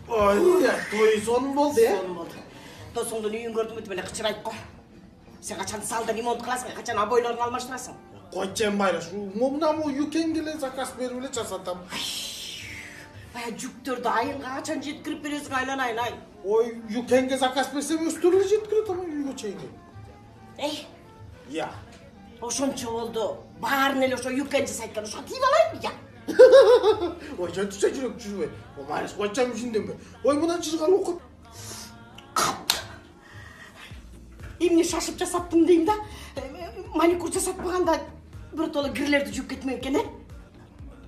Ой, той сонун болду, Сонун болду. Досуңдун үйүн көрдүм өтүп эле кычырайт го. Сен качан салды ремонт кыласың, качан обойлорун алмаштырасың? Койчем Майраш, мына юкенге эле заказ берип эле жасатам. Бая жүктөрдү айылга качан жеткирип бересиң, айланайын ай. Ой, юкенге заказ берсем өстөрү эле жеткирет ама үйгө чейин. Эй, Я. ошончо болду. Баарын эле ошо юкен жасайт экен, ошого тийип алайынбы я? Ой, жөнтүкчө жүрөк жүрбөй. Ой, Майраш, койчам ишинденбе. Ой, мындан чыгар окут. Эмне шашып жасаттым дейм да. Маникюр жасатпаганда биртоло кирлерди жууп кетмек экен,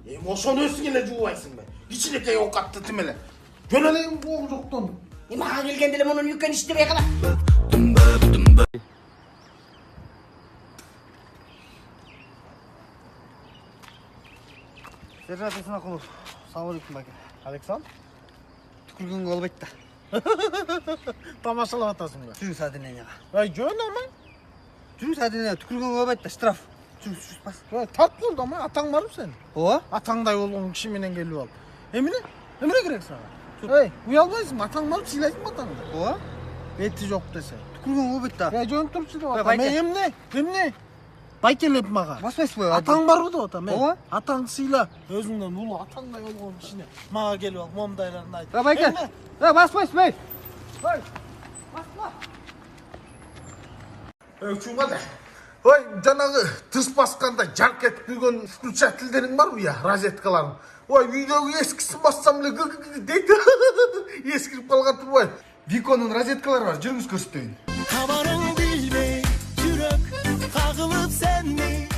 Эми ошону өзүң эле жуубайсыңбы? Кичинекей оокатты тим эле. Жөн эле боом жоктон. Мага келгенде эле мунун юкен иштебей калат. Сержант Исмакулов, салам алейкум баке. Александр? Түкүргөнгө болбойт да. Тамашалап атасың ба? Жүрүс адиненияга. Ай, жөн ама. Жүрүс адиненияга түкүргөнгө болбойт да, штраф. Жүрүс бас. Ой, тарт болду ама, атаң барып сен. Ооба? Атаңдай болгон киши менен келип ал. Эмне? Эмне керек сага? Эй, уялбайсың, атаң барып сыйлайсың атаңды. Ооба? Бети жок десе. Түкүргөнгө болбойт да. Я жөн турчу деп атам. байке. Эмне? Эмне? Байкелеп мага. Баспайсызбы? Атаң барбы деп атам. Ооба? Атаң сыйла. Өзүңдөн улуу атаңдай болгон кишине мага келип ал, момдайларын айт. Байке. Эмне? Баспайсызбы? Ой. Басма. Чуңга да. Ой, жанагы тыс басканда жарк этип күйгөн включательдериң барбы я, розеткаларың? Ой, үйдөгү эскисин бассам эле дейт. Эскирип калган турбайбы? Виконун розеткалары бар, жүрүңүз көрсөтөйүн. Kabarın bilmey yürek kağılıp sen mi?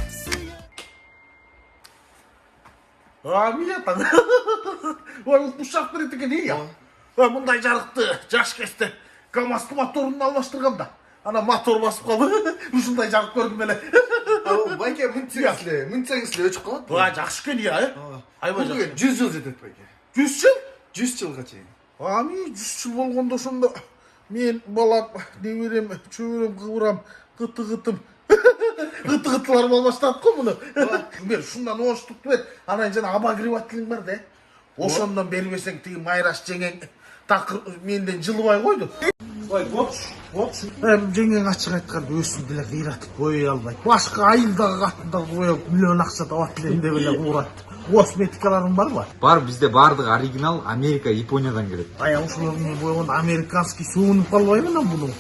Миятаң. Ой, ушак берет экен я. Ой, мындай жарыкты жаш кезде КамАЗ моторун алмаштырганда. Ана мотор басып калды. Ушундай жарык көрдүм эле. Байке, мынтсаңыз эле өчүп калат. Ва, жакшы экен я, Айбай жакшы. 100 жыл жетет байке. 100 жыл? 100 жылга чейин. Ами 100 жыл болгондо ошондо мен балам, неберем, чөбөрөм, кыбырам, кыты-кытым. Кыты-кытыларым албаштат го муну. Бер ушундан оштук бер. Анан жана обогревателиң бар да. Ошондон бербесең тиги Майраш жеңең такыр менден жылыбай койду. Ой, болчу. Жеңең ачык айтканда өзүн деле кыйратып бой албайт. Башка айылдагы катындар боеп миллион акча табат элем деп эле урат. Косметикаларың барбы? Бар, бизде бардыгы оригинал Америка, Япониядан келет. Ай, ушуларны бойгон американский суунуп калбайбы анан буну?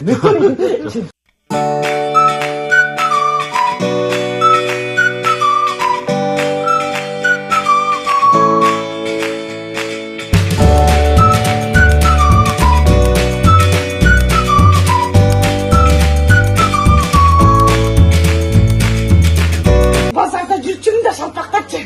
Базарда жүрчүң да шалпактачы.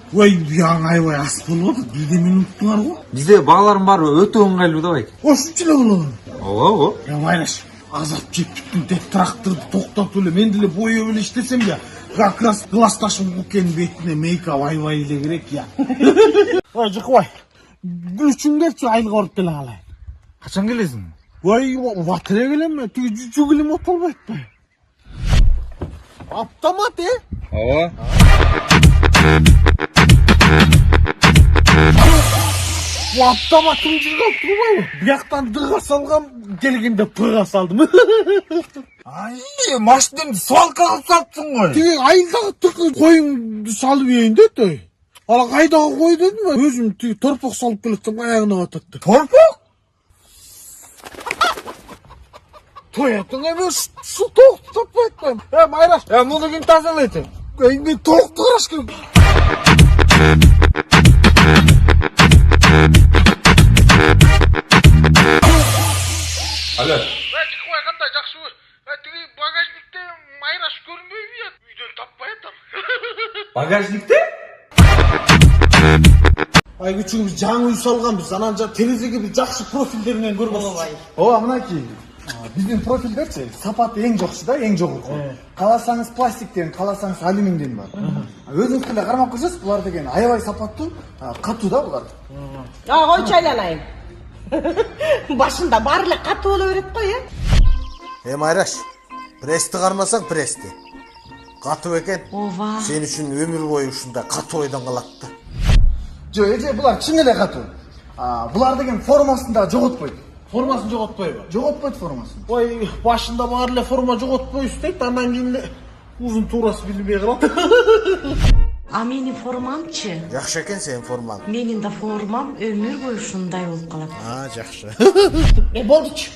Ой, яң айбай ас болуп, бирдемени уnuттуңар го. Бизде бааларым бар, өтө ыңгайлуу да байке. Ошунчу эле болобу? Ооба. Я Майраш, азап жеп бүттүм деп тракторду токтотуп эле мен деле боёп эле иштесем я. Как раз классташым Гукенин бетине мейкап айбай эле керек я. Ой, жыкбай. Күлчүңдерчи айылга барып келе калайын. Качан келесиң? Ой, ватыре келем, тиги жүгүлүм отолбойт атпайбы? Автомат, Ооба. Автоматым жыргап турбайбы? Бияктан дыга салгам, келгенде пыга салдым. Ай, машинеңди свалкага салыптсың го. Тиги айылдагы тыкы коюңду салып ийин дейт ой. Ала кайдагы кой дедим, өзүм тиги торпок салып келатсам аягына бататты. Торпок? Тоятың эме шу токту таппай атпайм. Майраш, муну ким тазалайт? Мен токту караш керек. Алло. Жыкбай кандай жакшыбы? Тиги багажникте Майраш көрүнбөйбү я? Үйдөн таппай атам. Багажникте? Ай, күчүгүбүз жаңы үй салганбыз. Анан терезеге бир жакшы профилдеринен көрбөйбүз. Ооба, мынакей. Биздин профилдерчи сапаты эң жокчу да, эң жогорку. Кааласаңыз пластиктен, кааласаңыз алюминден бар. Өзүңүз деле кармап көрсөңүз, булар деген аябай сапаттуу, катуу да булар. Койчу айланайын. Башында баары эле катуу боло берет го, Майраш, прести кармасаң прести. Катуу экен. Ооба. Сен үчүн өмүр бою ушундай катуу ойдон калат да. Жо, эже булар чын эле катуу. Булар деген формасын да жоготпойт. Формасын жоготпойбу? Жоготпойт формасын. Ой, башында бар эле форма жоготпойбуз дейт, андан кийин эле узун туурасы билинбей калат. А менин формамчы? Жакшы экен сенин формаң. Менин да формам өмүр бою ушундай болуп калат. Жакшы. Болдучу.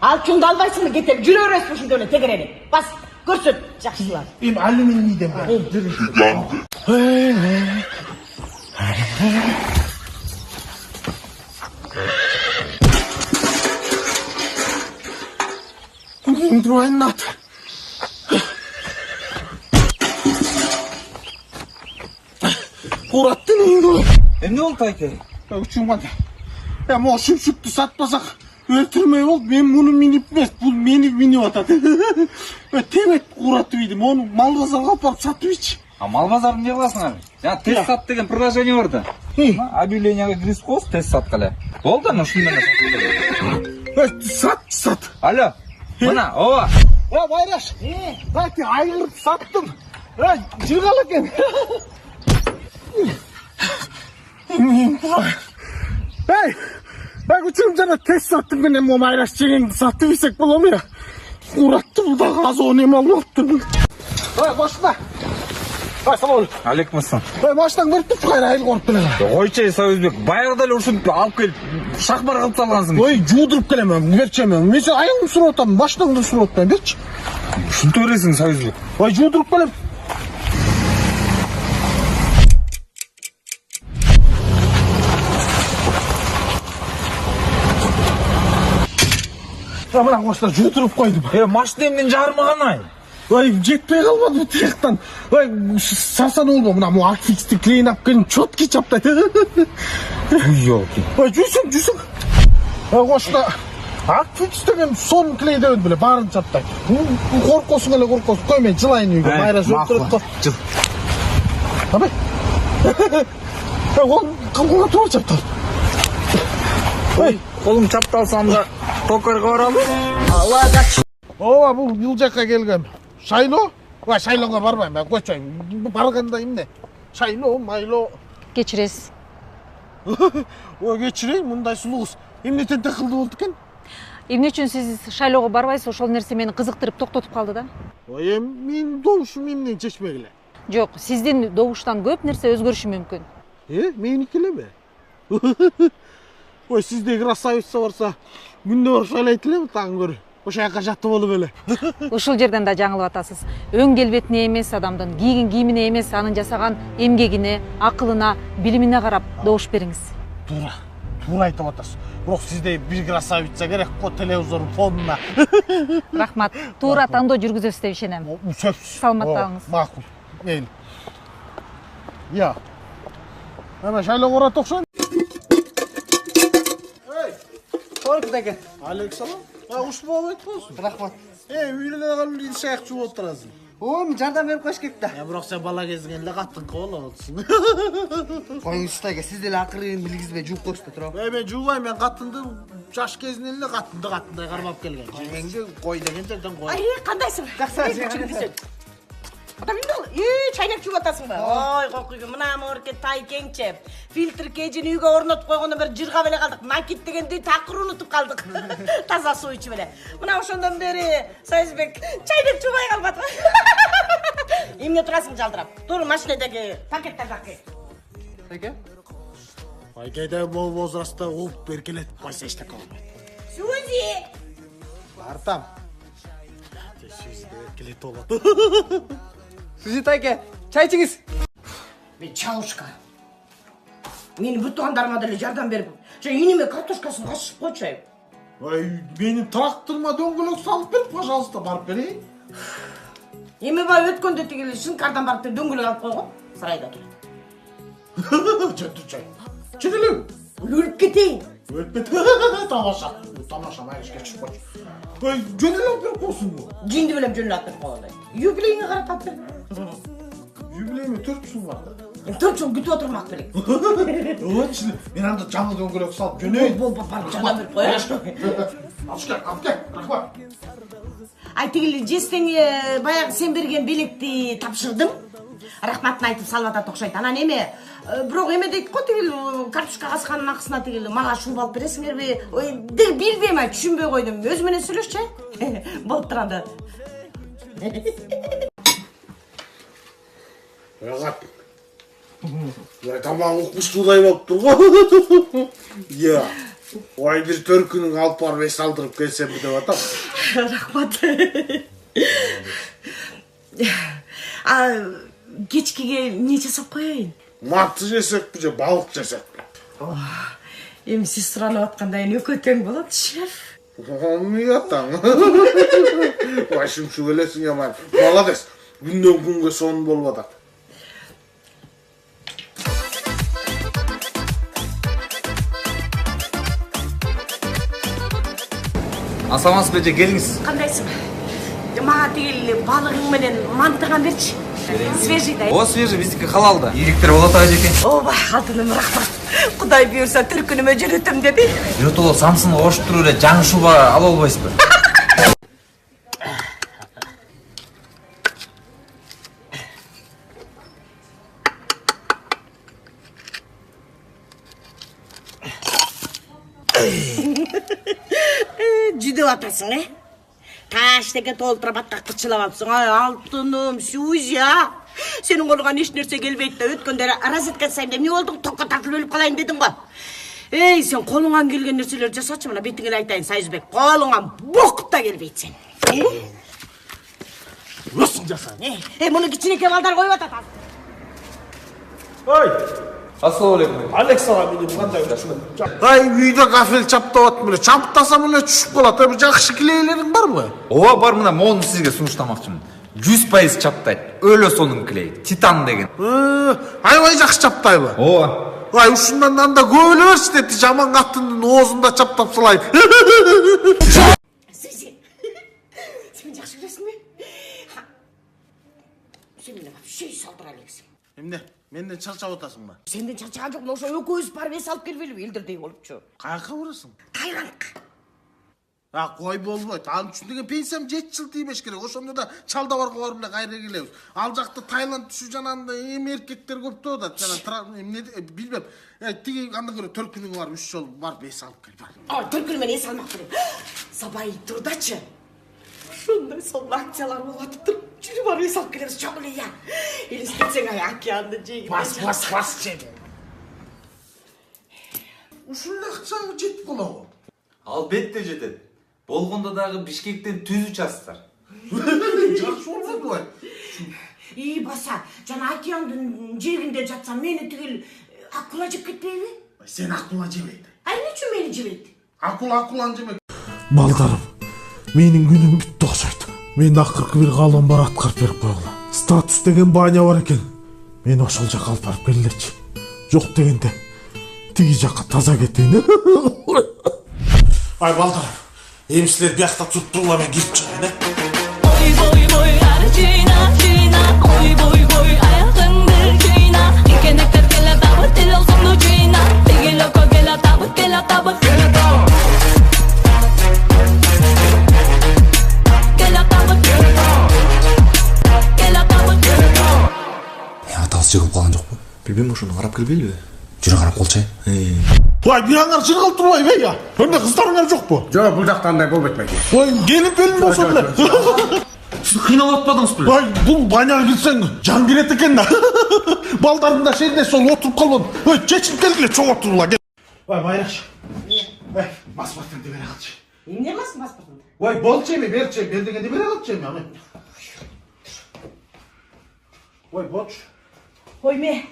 Ал чуңду албайсыңбы, кетип жүрө бересиз ушундай эле тегерени. Бас, көрсөт, жакшылар. Эми алюминийден бар. Вай нат. Кураттын үйүндө. Эмне болду Тайке? Учуңман. Я могу шүп-шүптү сатпасак өлтүрмөй болду. Мен муну минип эмес, бул мени минип атат. Тебет куратып ийдим. Ону мал базарга алып барып сатып ийчи. А мал базарын эмне кыласың али? Жана тест сат деген приложение бар да. Объявленияга киргизип коесуз, тест саткыла. Болду ана ушундай эле. Сат. Алло. Мына, ооба. Байраш. Баки айгырып саттым. Жыргал экен. Бак учурум жана тест саттым менен мо Майраш жегеңди сатып ийсек болобу я? Куратты бул дагы азоо неме алып атты. Башына. Салам алейкум. Алейкум ассалам. Баштан көрүп кайра айыл коруп келем. Койчу Союзбек, баягыда эле ушинтип алып келип шахмар кылып салгансың. Ой, жуудуруп келем, берчемем. Мен сен айылымды сурап атам, баштаңды сурап атам, берчи. Ушинте бересиң Союзбек. Ой, жуудуруп келем. Мына баштан жуудуруп койдум. Машина эмнен жарымаган ай? Ой, жетпей калбады тияктан. Ой, сасан болбо, мына мо акфиксти клейн алып келип чёткий чаптайт. Ёлки. Ой, жүрсүң. Ошто акфикс деген сон клейдебет беле, баарын чаптайт. Коркосуң эле коркосуң. Кой мен жылайын үйгө. Майра сөктүрөт го. Жыл. Абай. Ол калгыла тура чаптал. Ой, колум чапталсам да токарга баралы. Ооба, бул жакка келгем. Шайлоо? Ой, шайлоого барбайм, мен койчойм. Барганда эмне? Шайлоо, майлоо. Кечиресиз. Ой, кечирейин, мындай сулуу кыз. Эмне тентек кылды болду экен? Эмне үчүн сиз шайлоого барбайсыз? Ошол нерсе мени кызыктырып токтотуп калды да. Ой, менин добушум эмнени чечпегиле? Жок, сиздин добуштан көп нерсе өзгөрүшү мүмкүн. Меники элеби? Ой, сизде красавица барса, күндө барып шайлайт элем, таң көрү. Ошол жака жатып болуп эле. Ушул жерден да жаңылып атасыз. Өң келбетине эмес, адамдын кийген кийимине эмес, анын жасаган эмгегине, акылына, билимине карап добуш бериңиз. Туура айтып атасыз. Бирок сизде бир красавица керек го телевизордун фонуна. Рахмат. Туура тандоо жүргүзөсүз деп ишенем. Сөзсүз. Саламатта болуңуз. Макул. Мейли. Я. Ана шайлоого барат окшойм. Торку деген. Алейкум салам. Уш болуп айтпосуң? Рахмат. Үйлөнө калып иш аяк жууп отурасың. Жардам берип коюш керек да. Бирок сен бала кезиңен эле катынкы болуп атасың. Коюңуз Тайке, сиз деле акырын билгизбей жууп коюш да туурабы? Мен жуубайм, мен катынды жаш кезинен эле катындай кармап келген. Жеңеңди кой деген жерден кой. Ай, кандайсың? Жакшы. Чайнак жууп атасыңбы? Ой, кокуйгу, мына морке Тайкеңче. Фильтр кежин үйгө орнотуп койгондо бир жыргап эле калдык. Накит дегенди такыр унутуп калдык. Таза суу ичип эле. Мына ошондон бери Союзбек чайнак жуубай калбады. Эмне турасың жалдырап? Тур машинедеги пакеттерди акы. Тайке? Айкайда бул возрастта уулуп беркелетип койсо эчтеке болбойт. Сюзи! Бартам. Сюзи беркелетип болот. Сизи Тайке, чай ичиңиз. Мен чалушка. Менин бүт туугандарыма деле жардам берип, иниме картошкасын кашып койчу. Ой, менин тракторума дөңгөлөк салып бер, пожалуйста, барып берейин. Эми бай өткөндө тигил шынкардан барып дөңгөлөк алып койгон. Сарайда турат. Жөтүчөй. Чыгылым. Өлүп кетейин. Өтпет. Тамаша майыш кечип койчу. Ой, жөнөлөп берип койсуң бу. Жинди билем жөнүн атып койгондой. Юбилейиңе карап алып бер. Юбилейиме 4 жыл бар. 4 жыл күтүп отурмак белек. Ой, мен анда жаңы дөңгөлөк салып жөнөйүн. Бол, барып жардам берип коелу. Алып кел, рахмат. Ай тигил жестең баягы сен берген белекти тапшырдым. рахматын айтып салып атат окшойт. Анан эме, бирок эме дейт го тигил картошка казганын акысына тигил мага шул алып бересиңерби? Ой, билбейм, түшүнбөй койдум. Өзү менен сүйлөшчү. Болуп турганда. Рагат. Я тамагың укмуштуудай болуп турго. Я. Ой, бир төркүнүң алып барып эс алдырып келсемби деп атам. Рахмат. Кечкиге эмне жасап коеюн? Мартı жесекпи же балык жесекпи? Эми сиз суранып аткандай экөө тең болот, шеф. Эмне атаң? Башым шүгелесиң яман. Молодец. Күндөн күнгө сонун болуп атат. Асамас беже келиңиз. Кандайсың? Мага тигил балыгың менен мантыган берчи. Свежий да. О, свежий, биздики халалда. Ириктер болот ажеке. Ооба, алтыным рахмат. Кудай буйрса түркүнүмө жүрөтөм деби. Жотоло Самсунга коштуруп эле жаңы шуба ала албайсызбы? Жүдөп атасың, Таш деген толтура баттакты чылап алыпсың. Алтыным, Сюзя. Сенин колуңан эч нерсе келбейт да өткөндө розетка жасайм деп эмне болдуң? Токко тартылып өлүп калайын дедиң го. Эй, сен колуңан келген нерселерди жасачы, мына бетиңе айтайын, Сайызбек. Колуңан бок да келбейт сен. Өсүң жасайын. Муну кичинекей балдар коюп атат. Ой, Ассалам алейкум. Александр кандай ушун? Ай, үйдө кафел чаптап атмын эле. Чаптасам эле түшүп калат. Бир жакшы клейлериң барбы? Ооба, бар, мына моуну сизге сунуштамакчымын. 100% чаптайт. Өлө сонун клей. Титан деген. Аябай жакшы чаптайбы? Ооба. Ай, ушундан анда көп эле берчи деди. Жаман каттын оозунда чаптап салайын. Сен жакшы билесиңби? Сен менен вообще салдыра элексиң. Эмне? Менден чарчап атасыңбы? Сенден чарчаган жокмун, ошо экөөбүз барып эс алып келбелиби? Элдирдей болупчу. Каяка барасың? Таиландка. Кой болбойт. Ал үчүн деген пенсиям 7 жыл тийбеш керек. Ошондо да чалда барга барып эле кайра келебиз. Ал жакта Таиланд түшү жанагында эми эркектер көптү да. Жана эмне билбем. Тиги андан көрө төркүнүң бар 3 жол барып эс алып кел. Төркүнү менен эс алмак керек. Сабай турдачы. Ушундай сонун акциялар болуп атыптыр. Жүрүп барып эс алып келебиз, чоң эле я. Элестетсең океанды жегип. Бас жеди. Ушундай акча жетип калабы? Албетте жетет. Болгондо дагы Бишкектен түз участтар. Жакшы болбойбу? Баса, жана океандын жээгинде жатсам, мени тигил акула жеп кетпейби? Сен акула жебейт. Эмне үчүн мени жебейт? Акуланы жемек. Балдарым, менин күнүм бүттү окшойт. Мен акыркы бир каалоом бар аткарып берип койгула. Статус деген бааня бар экен. Мени ошол жака алып барып келгилечи. Жок дегенде тиги жакка таза кетейин. Ай балдарым, эми силер биякта туруп туруңар, мен кирип чыгайын, Oy boy boy arjina jina oy boy boy ayağındır jina dikenekler gele tabut dil olsundu jina digi loko gele tabut gele tabut gele tabut gele tabut gele tabut атасы жығылып қалған жоқ па? Білбеймін, ошоны қарап келбейлби? Жүре қарап қолчай. Ой, бияңар жырғалып турбайбы я? Өнде кыздарыңар жок бу? Жок, бул жакта андай болбойт байке. Ой, келип белин болсо эле. Сиз кыйналып атпадыңыз беле? Ой, бул баняга кирсең жан кирет экен да. Балдарым да шенде сол отуруп калбады. Ой, чечип келгиле, чоң отурула кел. Ой, Майраш. Ой, паспортумду бере калчы. Эмне кыласың паспортумду? Ой, болчу эми, берчи, бер дегенде бере калчы эми. Ой, болчу. Койме.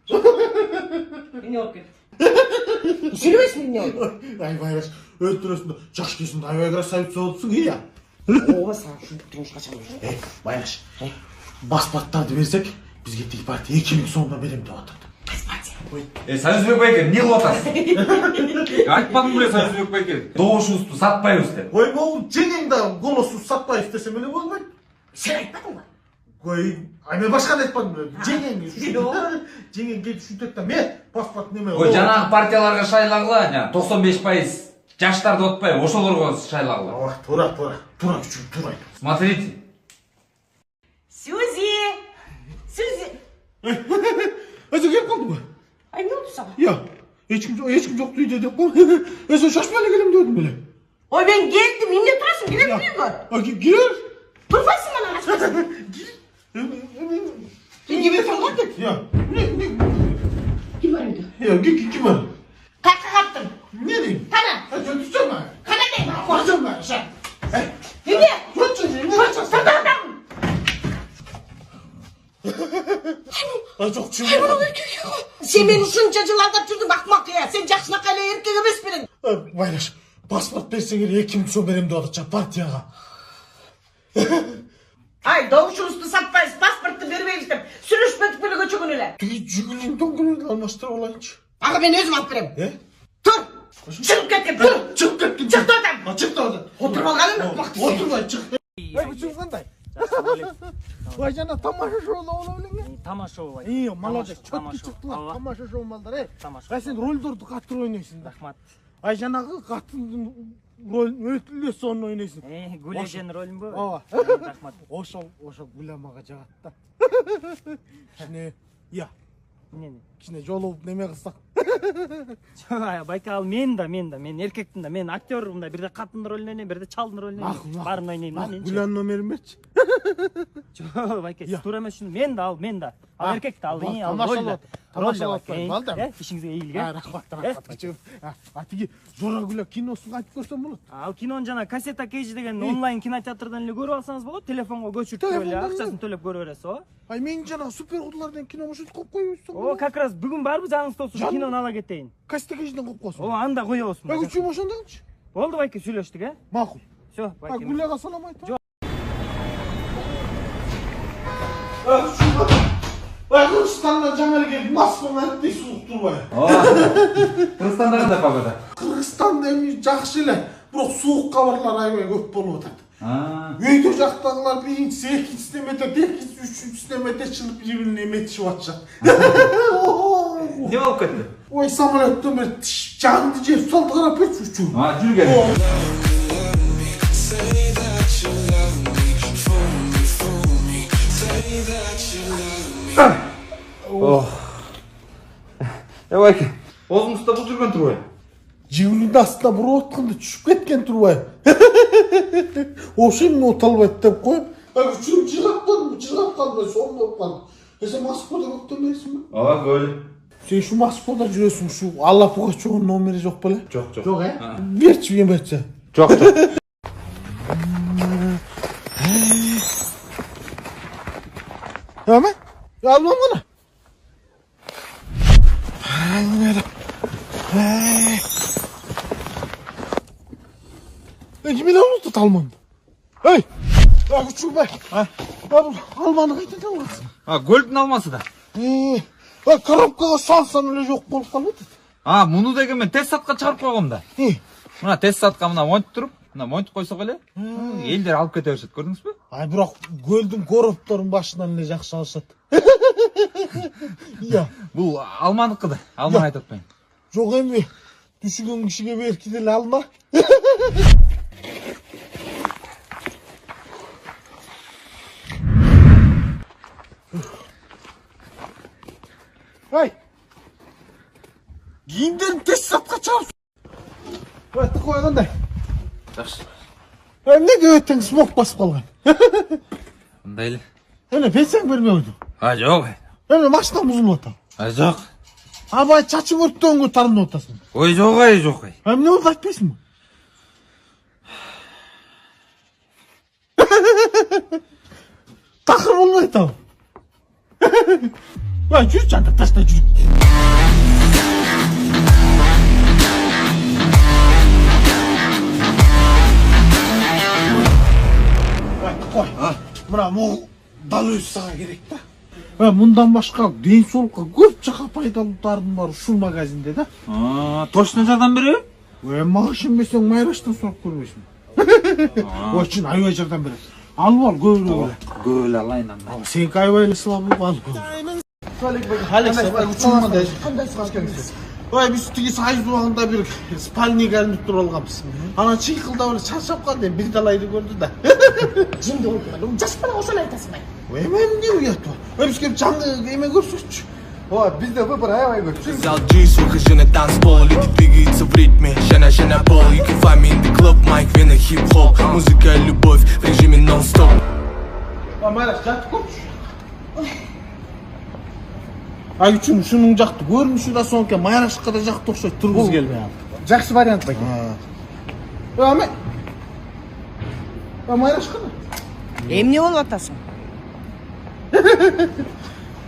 Эмне болуп кетти? Сүйлөбөйсүң эмне болду? Ай, Майраш, өлтүрөсүң, жаш кезинде аябай красавица болупсуң, ия. Ооба, сага ушинтип турмушка чыгып. Майраш, паспорттарды берсек, бизге тиги партия 2000 сомдон берем деп атат. Союзбек байке, эмне кылып атасың? Айтпадым беле Союзбек байке. Добушубузду сатпайбыз деп. Ой, могу жеңең да голосу сатпайбыз десем эле болбойт. Сен айтпадыңбы? Ой, ай мен башканы айтпадым беле. Жеңең келип ушинтет да, мен паспорт неме. Ой, жанагы партияларга шайлагыла, 95% жаштарды отпай, ошолорго шайлагыла. Ой, тура, күчүм, тура. Смотрите. Сюзи! Sen gelip kaldın mı? Ay ne oldu sana? Ya hiç kim yok uyudu dedim. Sen şaşmayla gelin diyordum böyle. Oy ben geldim. Yine durasın. Girebiliyor musun? Gir. Durmasın bana aşkına. Gibi falan git. Ya Kim var öyle? ya kim var? Kalk kaptın. Ne diyeyim? Kana. Sen tutsana. Kana değil. Korkacağım ben sen. Yine. Tut. Ay çok çılgın. Sen beni şuncacılarda türdün bakmak ya. Sen jaksına kale erkek emes birin. Bayraş. Pasport berse geri kim son benim de alacak partiyaga. Ay doğuşun üstü satmayız. Pasportu vermeymiştim. Sürüşmedik böyle göçükün öyle. Tüy cügülün dongülün almıştır olayınç. Aga ben özüm aferin. Ne? Dur. Çıkıp gittim. Dur. Çık gittim. Çık da oradan. Çık da oradan. Otur bakalım mı? Otur lan çık. Ay bu çocuk kanday. Vay canına tamaşa şovda olabilir mi? Tamaşa olay. İyi malades çok Tamaşa. çıktı lan. Tamaşa şov malдар ey. Tamaşa. Sen rol durdu katır oynuyorsun da. Rahmat. Ay canına katırdın rol ötülü son oynuyorsun. Güleceğin rolüm bu. Aa. Rahmat. Oşo gülamağa cagatta. Şimdi ya. Ne? Kine жол болуп неме кылсак? Байкал мен эркектин да мен актёрмун да, бирде каттын ролун ойнойм, бирде чалдын ролун ойнойм. Баарын ойнойм да мен. Гүлан номерин берчи. Байке, туура эмес ушуну мен да. Ал эркек да, ал рол да. Ишиңизге ийгилик. Рахмат. Атиги Жора Гүлө киносун айтып көрсөм болот. Ал кинону жана Кассета Кейж деген онлайн кинотеатрдан эле көрүп алсаңыз болот, телефонго көчүртүп эле акчасын төлөп көрүп бересиз, ооба. Ай мен жана супер кудулардан кино коюп коюпсуң. О, как раз бүгүн барбы жаңыңызда ошо кинону ала кетейин. Кассета Кейжден коюп коесуң. О, анда коебузбу. Ай үчүм ошондогучу. Болду байке, сүйлөштүк, э? Макул. Всё, А байке. Гүлөга салам айт. Ай Кыргызстандан жаңы эле келип Москваны антип суук турбай. Кыргызстанда кандай погода? Кыргызстанда эми жакшы эле, бирок суук кабарлар аябай көп болуп атат. Өйдө жактагылар биринчиси, экинчисине эметет, экинчиси, үчүнчүсүнө эметет, чылып бири-бирине эметишип атышат. Не болуп кетти? Ой, самолеттон бери жанды жеп салды, карап берчи учуу. Жүргөн. Байке, озуңузда бул жүргөн турбайбы? Жигулинин астына буруп атканда түшүп кеткен турбайбы? Ошо эмне оталбайт деп коюп, үчүм жыргап калдым, сонун болуп калды. Сен Москвада көптөн бересиңби? Ооба, көп. Сен ушу Москвада жүрөсүң, ушу Алла Пугачевдин номери жок беле? Жок. Жок, э? Берчи, мен берчи. Жок. Эме? Алмам гана. Мен унутуп алмам. Эй! Күчүбай. Алманы кайтадан аласың. Көлдүн алмасы да. Коробкага салсам эле жок болуп калып атат. Муну деген мен тест сатка чыгарып койгом да. Мына тест сатка мына монтип туруп, мына монтип койсок эле, элдер алып кете беришет, көрдүңүзбү? Ай, бирок көлдүн коробторун башынан эле жакшы алышат. Я, Бул алманыкы да, алманы айтып атпайм. жок эми түшүгөн кишиге берки деле алма. Ай! Кийимдерин тест сатка чыгып. Айтты койгандай. Жакшы. Эмнеге өтең смог басып калган? Мындай эле. Эне пенсияң бермей койдуң. Жок. Эне машинам бузулуп атат. Жок. Абай чачың өрттөнгө тарынып атасың. Ой, жок. Эмне болду айтпайсыңбы? Такыр болбой атабы? Ай, жүрчү анда ташта жүрүп. Кой. Мына могул дал өзү сага керек да. Мындан башка ден соолукка көп жака пайдалуулардын бар ушул магазинде да. Точно жардам береби? Мага ишенбесең Майраштан сурап көрбөйсүңбү? Ой, чын аябай жардам берет. Алып ал, көбүрөөк эле. Көп эле алайын анда. Сеники аябай эле сылап ал. Ой, биз тиги сайыз убагында бир спальник алып туруп алганбыз. Анан чыйкылдап эле чарчап калды, бир талайды көрдү да. Жинди болду. Жаш бала ошону айтасың. Ememdi uyat var. Ömüşke canlı eme görsüç. Biz de bir aябай көп. Взял джис, выхожу на танцпол, люди двигаются в ритме, шана пол. You can find me in the club, Майк Вена, хип-хоп, музыка, любовь в режиме нон-стоп. Mayraş jat koç. Ay üçün şunun jaktı görünüşü de sonke Mayraşqa da jaktı okşoyt turguz gelmey al. Жақсы вариант баке. Ame. Mayraşqa mı? Эмне болуп атасың?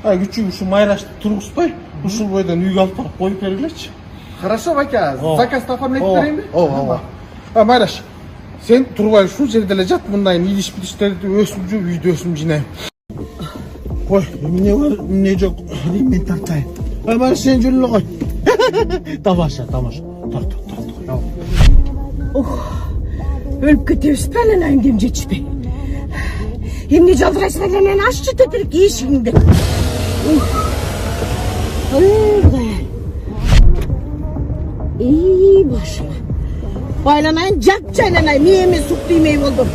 Ay küçük şu Mayraş'ta turguzbay, ушул бойдан үйгө алып барып коюп бергилечи. Хорошо, баке. Заказды оформлетип берейинби? Mayraş, sen turбай ушул жерде эле жат, мындай идиш-бидиштерди өсүп жүрүп, үйдө өсүм жинайм. Кой, эмне бар, эмне жок, мен тартайын. Mayraş sen жүрүп эле кой. Тамаша. Тарт. Өлүп кетебиз пәленайым дем жетишпей. Эмне жалдырайсың эле ашчы тепилип эшигиңди. Башыма. Байланайын, жап жайланайын, мен эми сук тиймей болдум.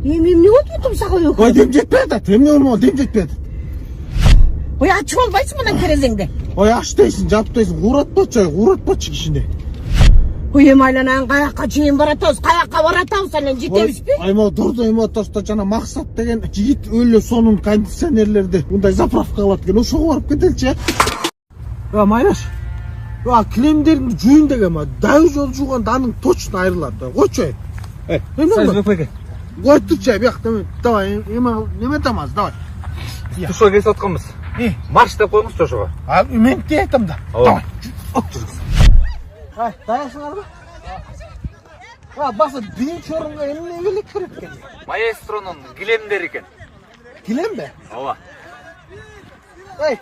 Эмне болду тумсагы өкүп? Ой, дем жетпеді, эмне болмады, дем жетпеді. Ой, ачып албайсың мына терезеңди. Ой, аш дейсің, жап дейсің, кууратпачы кишине. Ой, эми айланайын, каяка чейин баратабыз, каяка баратабыз, анан жетебизби? Айма дурду, эми тоста жана максат деген жигит өлө сонун кондиционерлерди мындай заправка кылат экен, ошого барып кетеличи. Майраш, килемдерди жуйун деген, дайы жол жууганда анын точно айрылат. Койчу. Сайзбек беке. Кой турчу, бияк, давай, неме тамаз, давай. Тушуга кесип атканбыз. Марш деп коюңуз ошого. Мен де айтам да. Давай. Даясыңарбы? Баса биринчи орунга эмне белек керек экен? Маэстронун килемдери экен. Килем бе? Ооба. Эй,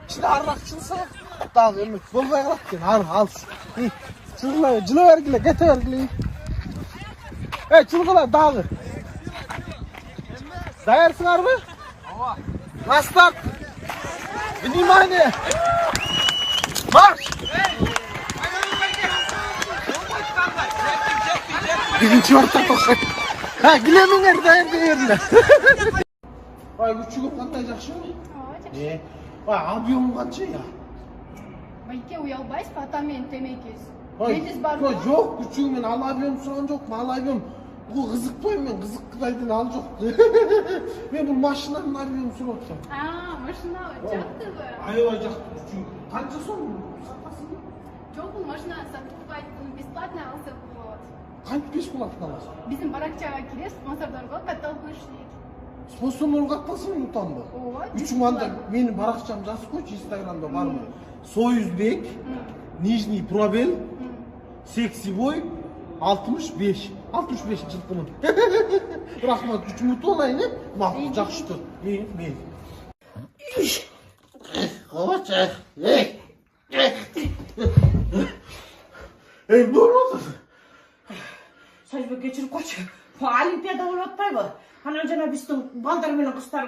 içine arrak çılsa dağ emek bolbay kalat eкен, al. Жылы бергиле, кете бергиле. Эй, чылгыла дагы. Даярсыңарбы? Ооба. На старт. Внимание. Марш! Birinci orta tokay. Gilemingler dayandı yerine. Ay küçüğüm qanday жақсы mı? Объем қанша ya? Байке уялбайсыз, атамен темекес. Жоқ, küçüğüm мен ал объем сұраған жоқпын, ал объем. Бұл қызықпаймын мен, қызыққыдайдың ал жоқ. Мен бұл машинаның объем сұрап отырсам. Машина жақты ғой. Аябай жақты küçüğüm. Қанша соң сатасың ба? Жоқ, бұл машина сатылбайды, бесплатно алса болады. Қанша бесплатно аласың? Біздің баракчаға келесіз, спонсордарға каталог көрсетейік. Спонсорларға каттасың ұтам ба? Үчім анда менің барақшам жазып қойшы, инстаграмда бар ма? Союзбек, нижний пробел, секси бой, 65 жылқымын. Рахмат, үчім ұты олайын, мақыл жақшы тұр. Мен. Қабатша, не болмады? Сайзбек кечирип койчу. Олимпиада болуп атпайбы? Анан жана биздин балдар менен кыздар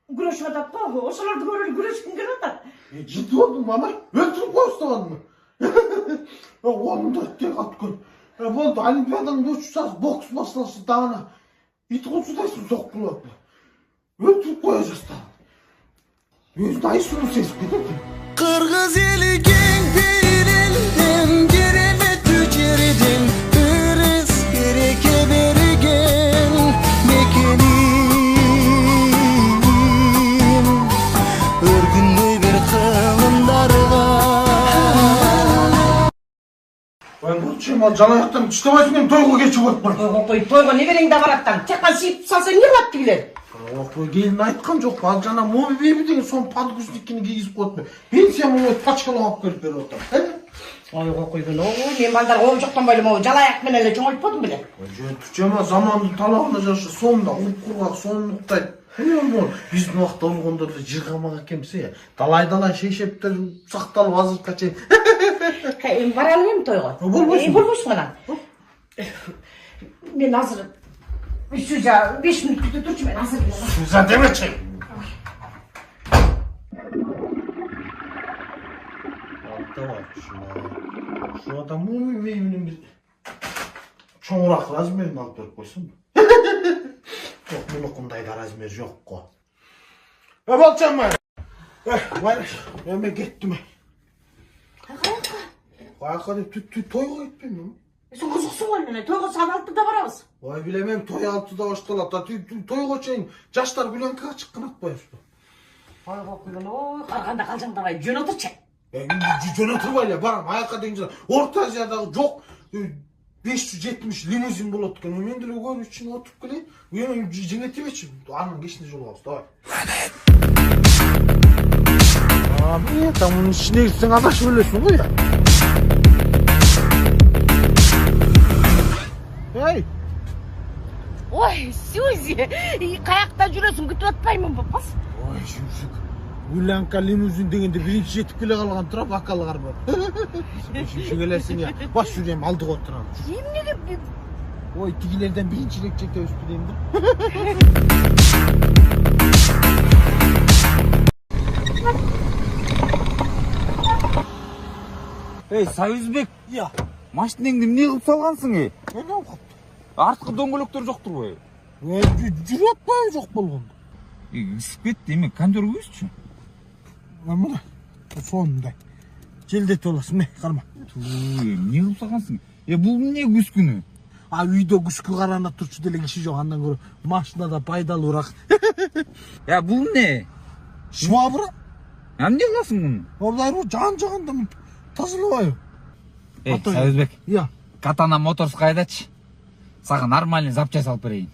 күрөшүп атат да, ошолорду көрүп күрөшкүм келип атат. Жыты болдум, мама. Өлтүрүп коюштабадымы? Колумда тек аткөн. Болду, Олимпиаданын 3 саат бокс башталышы дагана. Ит кулчудайсың сок кылып атты. Өлтүрүп коя жастады. Өзүн айсуну сезип кетет. Kırgız eli gen perilden, Geremet tüceriden, Irız gereke bergen, Mekenim, Örgünlü bir kılındarga. Ben burçuyum, jala jактан иштебайсың, мен тойго кечип атпайм. Тойго не берең да бараттан. Тек кана сыйып салса не кылат тигилер? Келин айткан жок, ал жана моби беби деген сон подгузниктини кийгизип коюпту. Пенсия менен пачкалап алып келип берип атам. Ой, койгон, мен балдарга ом жоктонбойлу, могу жалаяк менен эле чоңойтподум беле. Жана замандын талабына жараша сонда уруп кургак сонуктайт. Биздин убакта болгондор эле жыргамак экенбиз, далай шейшептер сакталып азыркыга чейин. Эми бара албайм тойго. Болбойсуң анан. Мен азыр Сюза, 5 минут күтүп турчу, мен азыр келем. Сюза демечи. Şu adam mı meyvenin bir çoğurak razmerini alıp verip koysun mu? Жоқ, мұнықындай да размер жоқ қой. Балчан май. Майраш, мен кеттім. Қайқа деп тойға кетпеймін. Сен қызықсың ғой міне, тойға сағат 6-да барамыз. Ой, білемем, той 6-да башталады. Тойға чейін жаштар гүленкаға шыққан атпайсыз. Ой, қойған, ой, қарғанда қалжаңдабай, жөн отыршы. Жөн отырбайлы, барам, аяққа деген жана. Орта Азиядағы жоқ 570 лимузин болады екен. Мен деле көру үшін отырып келейін. Мен жеңетемеші. Анның кешінде жол алабыз, давай. Міне, там оның ішіне кірсең адашып өлесің ғой. Ей! Ой, Сюзи, қаяқта жүресің, күтіп атпаймын бапас. Ой, жүмшік. Гүлянка лимузин дегенде бірінші жетіп келе қалған тұра вокалғар бар. Жүмшік елесің я. Бас жүрем алдыға отырам. Емнеге? Ой, тигілерден бірінші рек жете өспедеймін да. Ей, Союзбек. Я. Машинеңді не қылып салғансың, ей? Мен алып қаптым. Артқы дөңгелектер жоқ тұр ғой. Жүріп атпай жоқ болғанда. Үсіп кетті, еме, кондер көзші. Мына, сонындай. Желдет оласың, қарма. Не қылып салғансың? Бұл не күскіні? Үйде күшкі қарана тұршы делен кіші жоқ, андан көрі машинада пайдалы ұрақ. Бұл не? Швабра? Не қыласың бұны? Олар жан-жағында тазылыбайы. Ей, Союзбек. Я. Катана Моторс қайдачы? Саған нормальный запчасть алып берейін.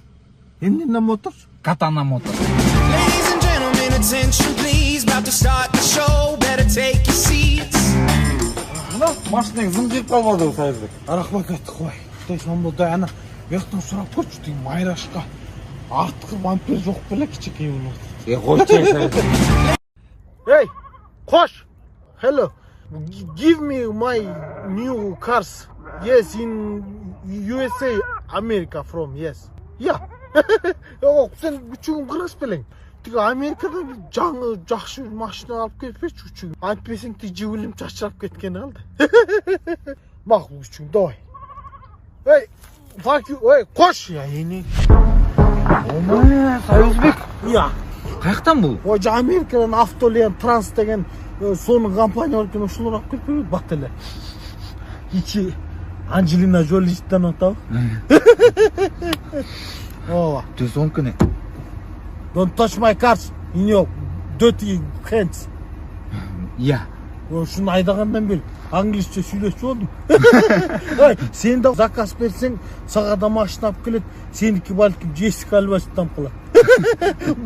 Енді на Моторс? Катана Моторс. Ladies and gentlemen, attention please. About to start the show, better take your seats. Машинең зыңжиып қалмады, Союзбек. Рахмат айтты қой. Тайсан болды, ана бектен сұрап көрші дейін Майрашқа. Артқы вампир жоқ біле кішекей болады. Қойчай, Союзбек. Hey, Kosh. Hello. Give me my new cars. Yes, in USA, America from, yes. Yeah. Сен үчігім қырғыз білең. Тегі Америкада жаңы жақшы машина алып кетпеші үчігім. Айтпесең тек жігілім шашырап кеткен алды. Бақ үчігім, давай. Эй, fuck you, эй, Kosh. Я, ені. Омай, Союзбек. Я. Қаяқтан бұл? Ой, Америкадан Автолен Транс деген соның компания бар екен, ошолар алып кетпей бақтылы. Ичи Анджелина Джоли'ден отау. Ова. Төс омкіне. Don't touch my cars in your dirty hands. Я. Шunu айдағандан бері англисше сөйлесіп болдым. Сен де заказ берсең, сағада машина алып келеді, сенікі балкім Джессика Альбастан қылады.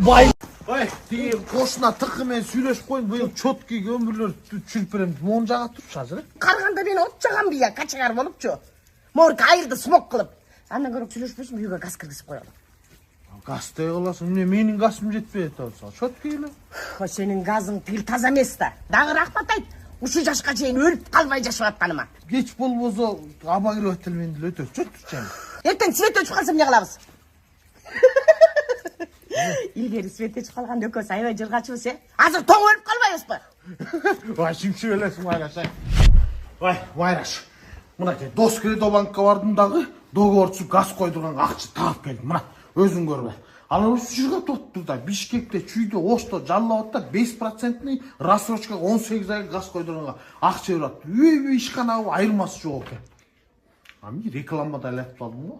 Бай. Ой, деген қошына тықымен сөйлесіп қойын, бұл чоткий өмірлер түсіріп беремін. Моң жаға тұршы азыр. Қарғанда мен от жағам бия, качағар болып чо. Морка айырды смок қылып. Андан көріп сөйлеспесін, үйге газ кіргізіп қоялым. Газдай қыласың, менің газым жетпей етауса. Чоткейлі. Сенің газың тіл таза емес та. Дағы рахмат айт. Ушу жашқа чейін өліп қалмай жашып атқаныма. Кеч болбосо обогревательменді өтір. Чөт тұрчайын. Ертең свет өшіп қалсам не қыламыз? Илгері свет өшіп қалған өкөз айбай жырға чыбыз, азыр тоң өліп қалмайыз ба? Ой, шимші өлесің, Майраш. Ой, Майраш. Мына ке, дос кредо банкқа бардым дағы, договорчу газ қойдырған ақчы тағып келдім. Мына, өзің көрбе. Ал осы жырға тоттыр да, Бишкекте, Чүйде, Ошто, Жаллабадта 5%-ный рассрочкаға 18 айға газ қойдырғанға ақча береді. Үй ешқанағы айырмасы жоқ екен. Мен рекламада ілетіп қалдым ғой.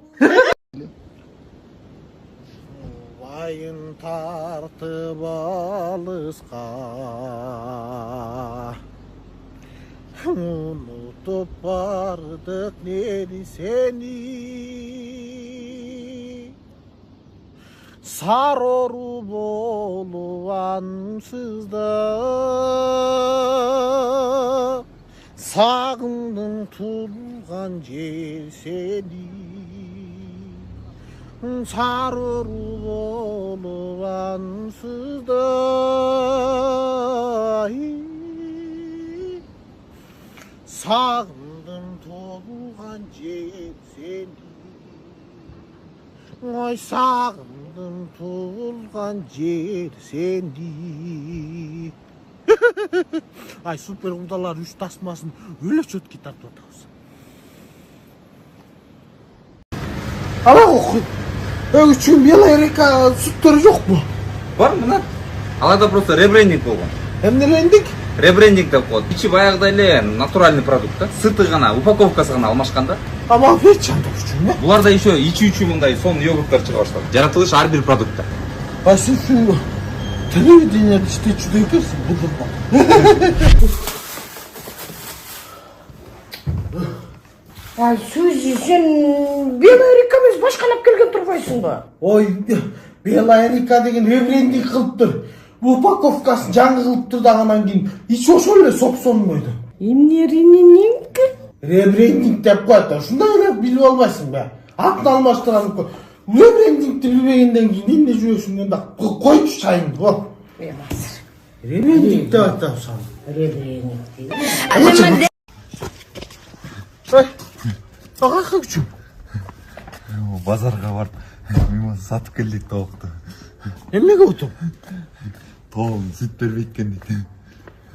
Вайын тартып алысқа, ұмытып бардық нені сені. Сарору болу ансызда, сағындың туылған жер сені. Сарору болу ансызда, сағындың туылған жер сені. Ой, сағындым туылған жер сенді. Ай, супер құдалар үш тасмасын өлі чөтке тартып отырмыз. Ала оқы. Үчүн Белорика сүттөрү жок му? Бар мына. Аларда просто ребрендинг болгон. Эмнелендик? Ребрендинг деп коет. Ичи баягыдай эле натуральный продукт да. Сырты гана, упаковкасы гана алмашкан да. Ама вечер үчүн. Буларда еще ичи үчүн мындай сон йогурттар чыга баштады. Жаратылыш ар бир продуктта. Сен şu televizyonda işte çüdeykersin buldurma. Ay Suzi, sen Белорика эмес башкалап келген турбайсың ба? Oy Белорика деген ребрендинг кылыптыр. Упаковкасын жаңы кылыптыр дагынан кийин ич ошол эле сопсонмойду. Эмнерининки? Ребрендинг деп коет. Ушундай эле билип албайсың ба? Атын алмаштырам. Ребрендингти билбегенден кийин эмне жүрөсүң анда койчу чайыңды. О. Эмас. Ребрендинг деп атам саны. Ребрендинг. Ой. Ага күчүм. Базарга барып, мен сатып келдик тоокты. Эмнеге отуп? Тоогум сүт бербейт экен дейт.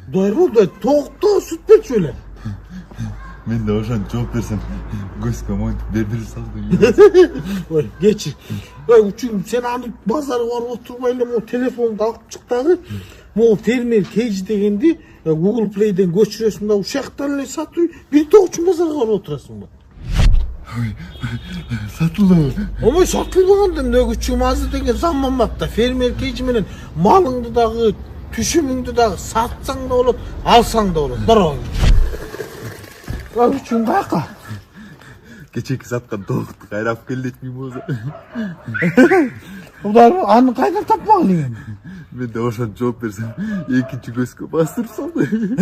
Дойрулду, тоокто сүт берчү эле. Мен де ошон жооп берсем, көзгө монтип бердирип салдым. Ой, кечир. Ой, үчүн сен аны базарга барып отурбай эле могу телефонду алып чык дагы. Могу фермер кейж дегенди Google Play'ден көчүрөсүң да ушактан эле сатып, бир тоок үчүн базарга барып отурасың ба? Сатылды. Омой сатылбаганда эмне үчүн азыр деген заманбап да. Фермер кейж менен малыңды дагы, түшүмүңдү дагы сатсаң да болот, алсаң да болот. Дароо. Ла үчүн каяка? Кечеки саткан тоокты кайрап келдик мимоза. Улар аны кайдан тапмаган экен? Мен де ошон жооп берсем, экинчи көзгө бастырып салды.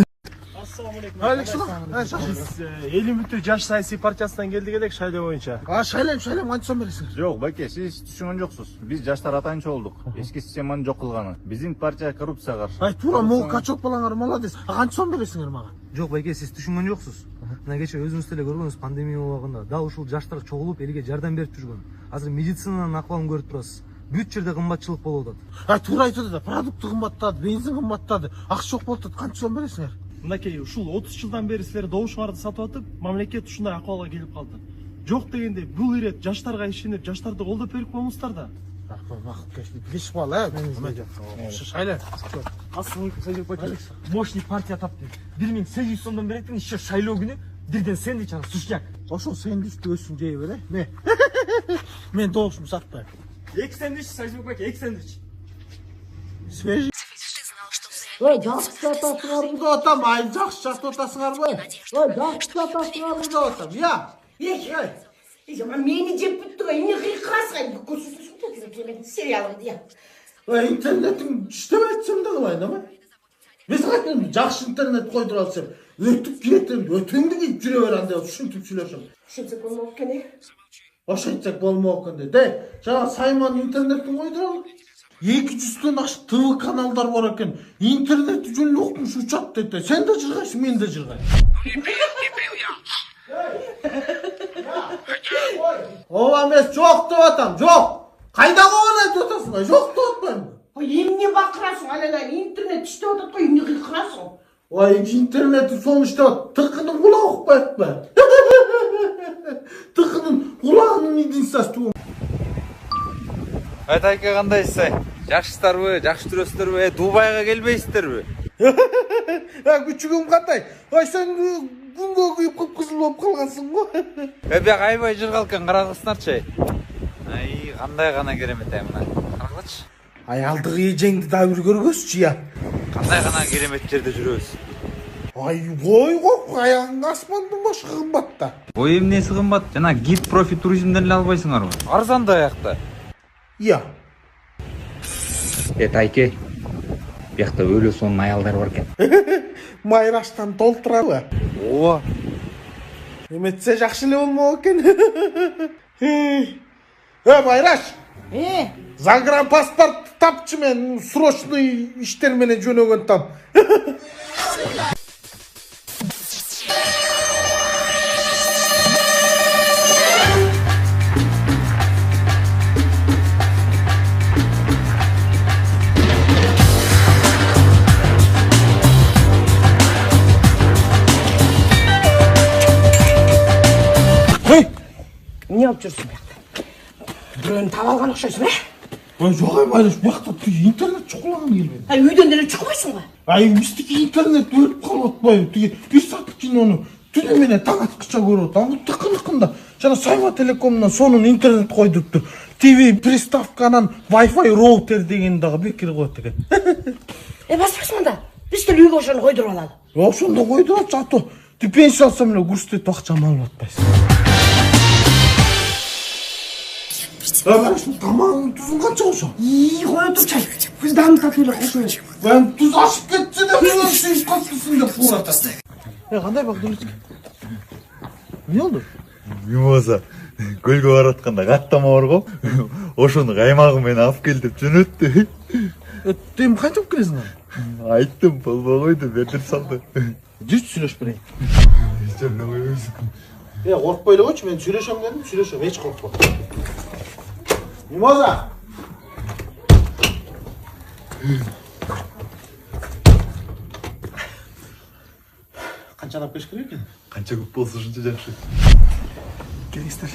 Элимбүттү жаш саясий партиясынан келдик элек шайлоо боюнча. Шайлайм, кантип бересиңер? Жок, байке, сиз түшүнгөн жоксуз. Биз жаштар атайынчы болдук. Эски системаны жок кылганы. Биздин партия коррупцияга каршы. Ай, туура, могу качок балаңар молодец. Кантип сом бересиңер мага? Жок, байке, сиз түшүнгөн жоксуз. Мына кече өзүңүз деле көргөнсүз, пандемия убагында дал ушул жаштар чогулуп элге жардам берип жүргөн. Азыр медицинанын акыбалын көрүп турасыз. Бүт жерде кымбатчылык болуп атат. Ай, туура айтып атат. Продукт кымбаттады, бензин кымбаттады. Акча жок болуп атат. Кантип сом бересиңер? Мынакей ушул 30 жылдан бери силер добушуңарды сатып атып, мамлекет ушундай акыбалга келип калды. Жок дегенде бул ирет жаштарга ишенип, жаштарды колдоп берип коюңуздар да. Вакыт кечип кала, мен шайлайм. Ассалаумалейкум, мощный партия таптым. 1800 сомдон береттин, еще шайлоо күнү бирден сэндвич ана сушняк. Ошол сэндвичти өзүң жей бере. Мен добушумду сатпайм. 2 сэндвич, Сазимбек байке, 2 сэндвич. Свежий. Ой, жакшы сатасыңар деп атам, ай жакшы сатасыңарбы? Ой, жакшы сатасыңар деп атам. Я. Мени жеп бүттү го, эмне кыйкырасың? Көрсөтүңүз сериалымды я. Ой, интернетиң иштебейт да кылайын, ама. Мен сага жакшы интернет койдуруп алсам, өтүп кетем, өтөңдү кийип жүрө бер анда ушинтип сүйлөшөм. Ушинтип болмок экен. Ошо айтсак болмок экен де. Жана Сайман интернеттин койдуралым. 200'den ашык ТВ каналдар бар экен. Интернет жөн жокмуш учат дейт. Сен да жыргайсың, мен да жыргайм. Ооба эмес, жок деп атам, жок. Кайда кылган айтып атасың? Жок деп атпаймын. Ой, эмне бакырасың? Алалай, интернет иштеп атат го, эмне кыйкырасың? Ой, интернети сонун иштеп атат. Тыкынын кулагы укпайт ба? Тыкынын кулагынын единствосы. Айтайка кандайсыз? Жакшысыздарбы, жакшы жүрөсүздөрбү? Дубайга келбейсиздерби? Күчүгүм кандай? Ой, сен күнгө күйүп кыпкызыл болуп калгансың го. Бияк аябай жыргалкан, карагысыңарчы. Ай, кандай гана керемет мына. Карагылачы. Ай, алдыгы эжеңди да бир көргөзчү я. Кандай гана керемет жерде жүрөбүз. Ай, ой, аягың асмандын башка кымбат да. Ой, эмнеси кымбат? Жана гид профи туризмден эле албайсыңарбы? Арзан да аякта. Я. Тайке. Биякта өлө сонун аялдар бар экен. Майраштан толтурабы? Ооба. Эметсе жакшы эле болмок экен. Майраш. Загранпаспорт тапчы, мен срочный иштер менен жөнөгөн там. Не алып жүрсүң бияқта? Біреуін таба алған ұқсайсың, Ой, жоқ ай Майраш, бұяқта интернет шұқылаған келбейді. Үйден деле шықпайсың ба? Біздікі интернет өліп қалып атпайым. Bir saatlik киноны түні менен таң атқыша көріп отыр. Тықынықында. Жана Сайма Телекомнан сонун интернет қойдырыптыр. ТВ приставканан Wi-Fi роутер деген дағы бекер қойды екен. Баспайсың мында. Біз де үйге ошоны қойдырып алалы. Ошондо қойдырып атшы, ато. Пенсия алсам эле көрсөтөт акчамды алып атпайсың. Mana şu tamamın tuzun kaça olsa? İyi koy otur çay. Biz daha mı tatıyla koşuyoruz? Ben tuz aşıp gitti de ben siz katlısın da pura tatlı. Ya kanday bak dur. Ne oldu? Mimoza. Көлгө баратканда каттама бар го. Ошону каймагы менен алып кел деп жөнөттү. Эми кантип келесиң? Айттым, болбой койду, бердип салды. Жүз сүйлөшүп берейин. Жана койбойсуң. Коркпой эле койчу, мен сүйлөшөм дедим, сүйлөшөм, эч коркпо. Mimoza! Qancha alып kelish kerak ekan? Qancha ko'p bo'lsa shuncha yaxshi. Kelingizlar.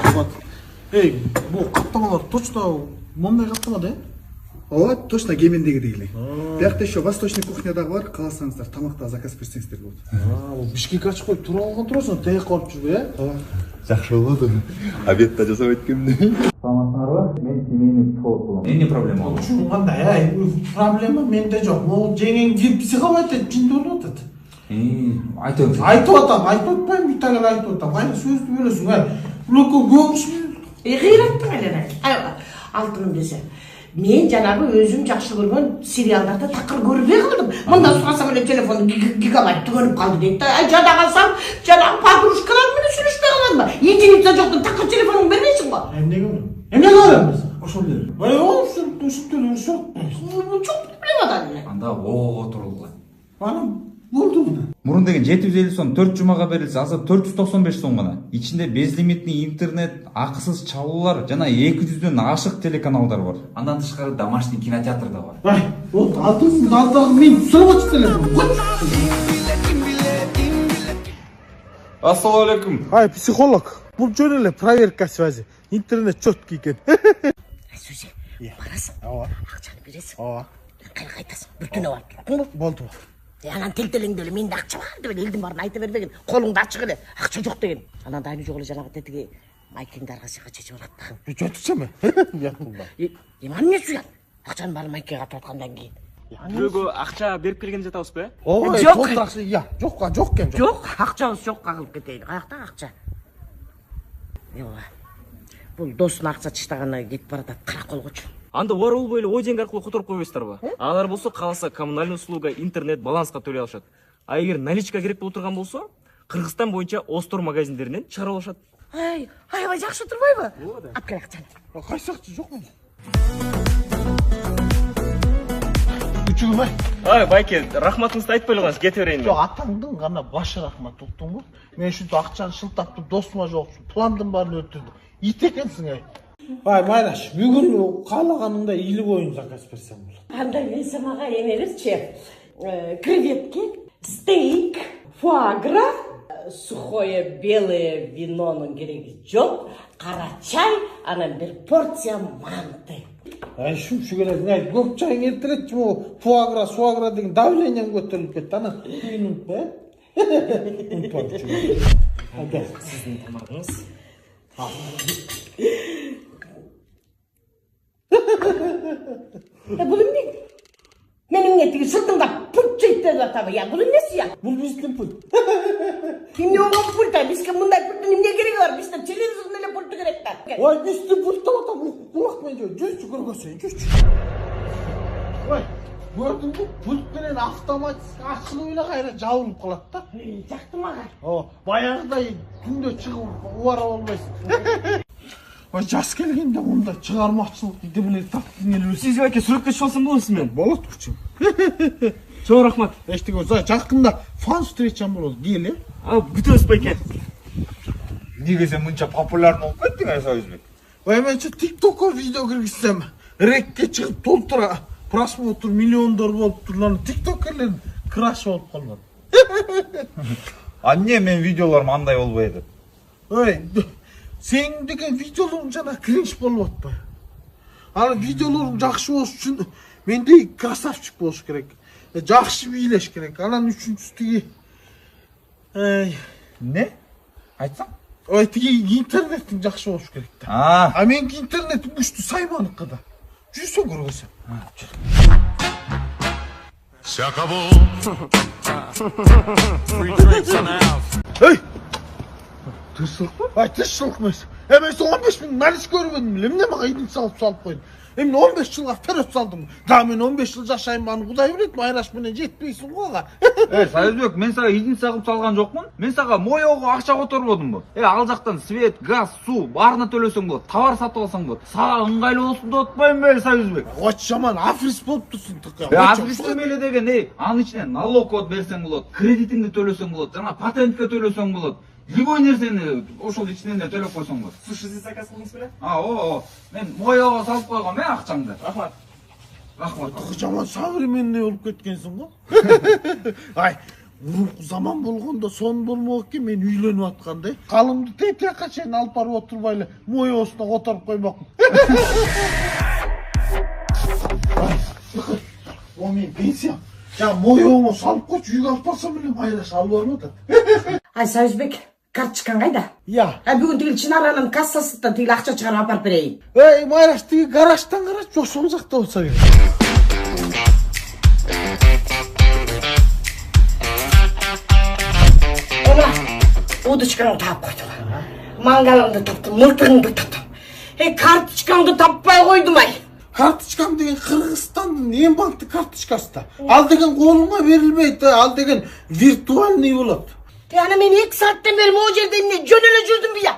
Rahmat. Ey, bu qatlamalar точно мондай qatlama да? Ооба, точно кемендегидей эле. Биякта еще восточный кухнядагы бар, кааласаңыздар тамакта заказ берсеңиздер болот. Бул бишкек ачып коюп тура алган турасың, таяк алып жүрбөй, э? Ооба. Жакшы болду. Обедта жасап эткемди. Саламатсыңарбы? Мен семейный психолог болом. Эмне проблема бар? Ушуну кандай, ай, проблема менде жок. Могу жеңең психовать этип жинде болуп атат. Айтып айтып атпайм, Виталий айтып атам. Кайра сөздү бөлөсүң, ай. Бул көбүш. Кыйраттың эле. Алтыным десе. Мен жанагы өзүм жакшы көргөн сериалдарды такыр көрбөй калдым. Мында сурасам эле телефон гигабайт түгөнүп калды дейт. Ай жада калсам, жанагы подружкалар менен сүйлөшпөй каламын. Единица жоктун такыр телефонуңду бербейсиң го? Эмне кылабыз? Ошол эле. Ай, ушунтип Çok проблема да. Анда ого турулган. Анан болду мына. Мурун деген 750 сом 4 жумага берилсе, азыр 495 сом гана. Ичинде безлимитный интернет, акысыз чалуулар жана 200дөн ашык телеканалдар бар. Андан тышкары домашний кинотеатр да бар. Ай, вот алтын алдагы мен сурап телефон. Ассалам алейкум. Ай, психолог. Бул жөн эле проверка связи. Интернет чёткий экен. Сөзі, барасың. Ооба. Акчаны бересиң. Ооба. Кайтасың. Бір түнө барып туруңбу? Болду. Анан телтелеңде эле менде акча бар деп элдин баарын айта бербеген. Колуңду ачык эле. Акча жок деген. Анан дайны жок эле жанагы тетиги майкеңди аргасыга чечип алат да. Жотучамы? Биякында. Эми аны эмнеси уят? Акчаны баарын майкеге катып аткандан кийин. Бирөөгө акча берип келген жатабызбы? Ооба, жок. Жок экен. Жок, акчабыз жокка кылып кетейин. Каякта акча? Ооба. Бул досун акча чыштагандан кетип баратат, кара колгочу. Анда бар болбой эле ой деньги аркылуу которуп койбойсуздарбы? Алар болсо кааласа коммунальный услуга, интернет, баланска төлөй алышат. А эгер наличка керек болуп турган болсо, Кыргызстан боюнча Остор магазиндеринен чыгарып алышат. Аябай жакшы турбайбы? Алып кел акчаны. Кайсы акча жокму? Күчүгүм ай. Ай, байке, рахматыңызды айтпай эле кетип берейин. Жок, атаңдын гана башы рахмат, уктуңбу? Мен ушинтип акчаны шылтаптып, досума жолуктуп, пландын баарын өттүрдүм. Ит экенсиң ай. Ай, Майраш, бүгүн каалаганыңдай илип оюн заказ берсем болот. Андай берсем ага эме берчи. Креветки, стейк, фуагра, сухое белое винонун кереги жок, кара чай, анан бир порция манты. Ай, шумшу келесиң, ай, көп чай келтиретчи могу фуагра деген давлениең көтөрүлүп кетти, анан кийин унутпа, э? Унутпагычы. Ага, Сиздин тамагыңыз. Бул эмне? Менин тиги сыртыңда пульт жейт деп атабы. Я, бул эмнеси я? Бул биздин пульт. Эмне болгон пульт? Бизге мындай пульттун эмне кереги бар? Бизде телевизордун эле пульту керек да. Ой, биздин пульт деп атам. Кулак менен жүрчү көргөсөйүн, жүрчү. Ой, көрдүңбү? Пульт менен автоматик ачылып эле кайра жабылып калат да. Жакты мага. Ооба, баягыдай түндө чыгып убара болбойсуң. Ой, жас келгенде мындай чыгармакчылык идеялар таптың эле. Сиз байке сүрөткө чыгып алсам болот мен. Болот учум. Чоң рахмат. Эчтеке болсо, жакында фан встречам болот, кел, э? Күтөбүз байке. Неге сен мынча популярный болуп кеттиң ай Союзбек? Ой, мен TikTok'ко видео киргизсем, рекке чыгып толтура просмотр миллиондор болуп турлар. TikTokерлер краш болуп калган. А эмне менин видеолорум андай болбойт? Ой, Сен деген видеолорың жана кринж болуп атпайбы? Анан видеолорың жакшы болуш үчүн мендей красавчик болуш керек. Жакшы бийлеш керек. Анан үчүнчүсү тиги Не? Айтсаң? ой тиги интернетиң жакшы болуш керек да. А меники интернетим күчтүү Сайманыкы да. Жүрсөң көргөсөм. Эй! Тырсылыкпы? Тырсылык эмес. Мен 15 миң налич көрбөдүм эле. Эмне мага идин салып коюн. Мен 15 жылга вперед салдым. Да мен 15 жыл жашайм, аны Кудай билет, Майраш менен жетпейсиң го ага. Союзбек, мен сага идин сагып салган жокмун. Мен сага моёго акча которбодумбу. Ал жактан свет, газ, суу баарына төлөсөң болот, товар сатып алсаң болот. Сага ыңгайлуу болсун деп атпаймынбы, Союзбек? Ой, жаман африс болуп турсуң тыка. Африс эмеле деген, анын ичине налог код берсең болот, кредитиңди төлөсөң болот, жана патентке төлөсөң болот. Любой нерсени ошол ичинен эле төлөп койсоң болот. Суши заказ кылдыңыз беле? Мен моёго салып койгом, акчаңды. Рахмат. Рахмат. Жаман современный болуп кеткенсиң го. Ай, мурунку заман болгондо сон болмок экен, мен үйлөнүп аткандай. Калымды тетиякка чейин алып барып отурбай эле моёсуна которуп коймокмун. О мен пенсия. Я моёңо салып койчу, үйгө алып барсам эле Майраш алып бармады. Ай, Союзбек, карточкаң кайда? Я. Бүгүн тигил Чынаранын кассасынан тигил акча чыгарып апарып берейин. Эй, Майраш, тиги гараждан карач, ошол жакта болсо керек. Ола, удочкаңды таап койдум. Мангалыңды таптым, мылтыгыңды таптым. Карточкаңды таппай койдум ай. Карточкам деген Кыргызстандын эң банктык карточкасы да. Ал деген колуңа берилбейт, ал деген виртуальный болот. Аны мен 2 сааттан бери могу жерде эмне жөн эле жүрдүм бия.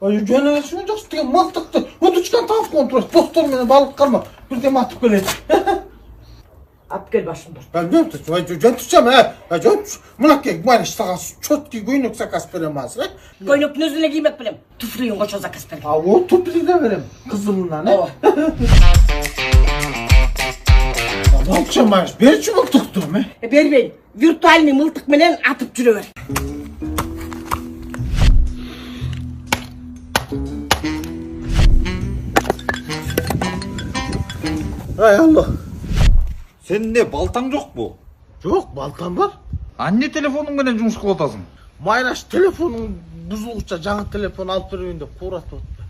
Жөн эле жүрүң жоксу, деген мылтыкты удочканы таап контроль, достор менен балык кармап, бирдеме атып келет. Алып кел башымды. Жөн турчам, жөн. Мынакей, Майраш сага чёткий көйнөк заказ берем азыр, Көйнөктүн өзүн эле киймек белем. Туфлиң кошо заказ берген. О, туфли да берем, кызылынан, Болчу Майраш, берчү мылтыкты, Бербейм. Виртуальный мылтык менен атып жүрө бер. Ай, алло. Сенде балтаң жокпу? Жок, балтам бар. Анне телефонуң менен жумуш кылып атасың? Майраш телефонуң бузулгуча жаңы телефон алып берейин деп кууратып атты.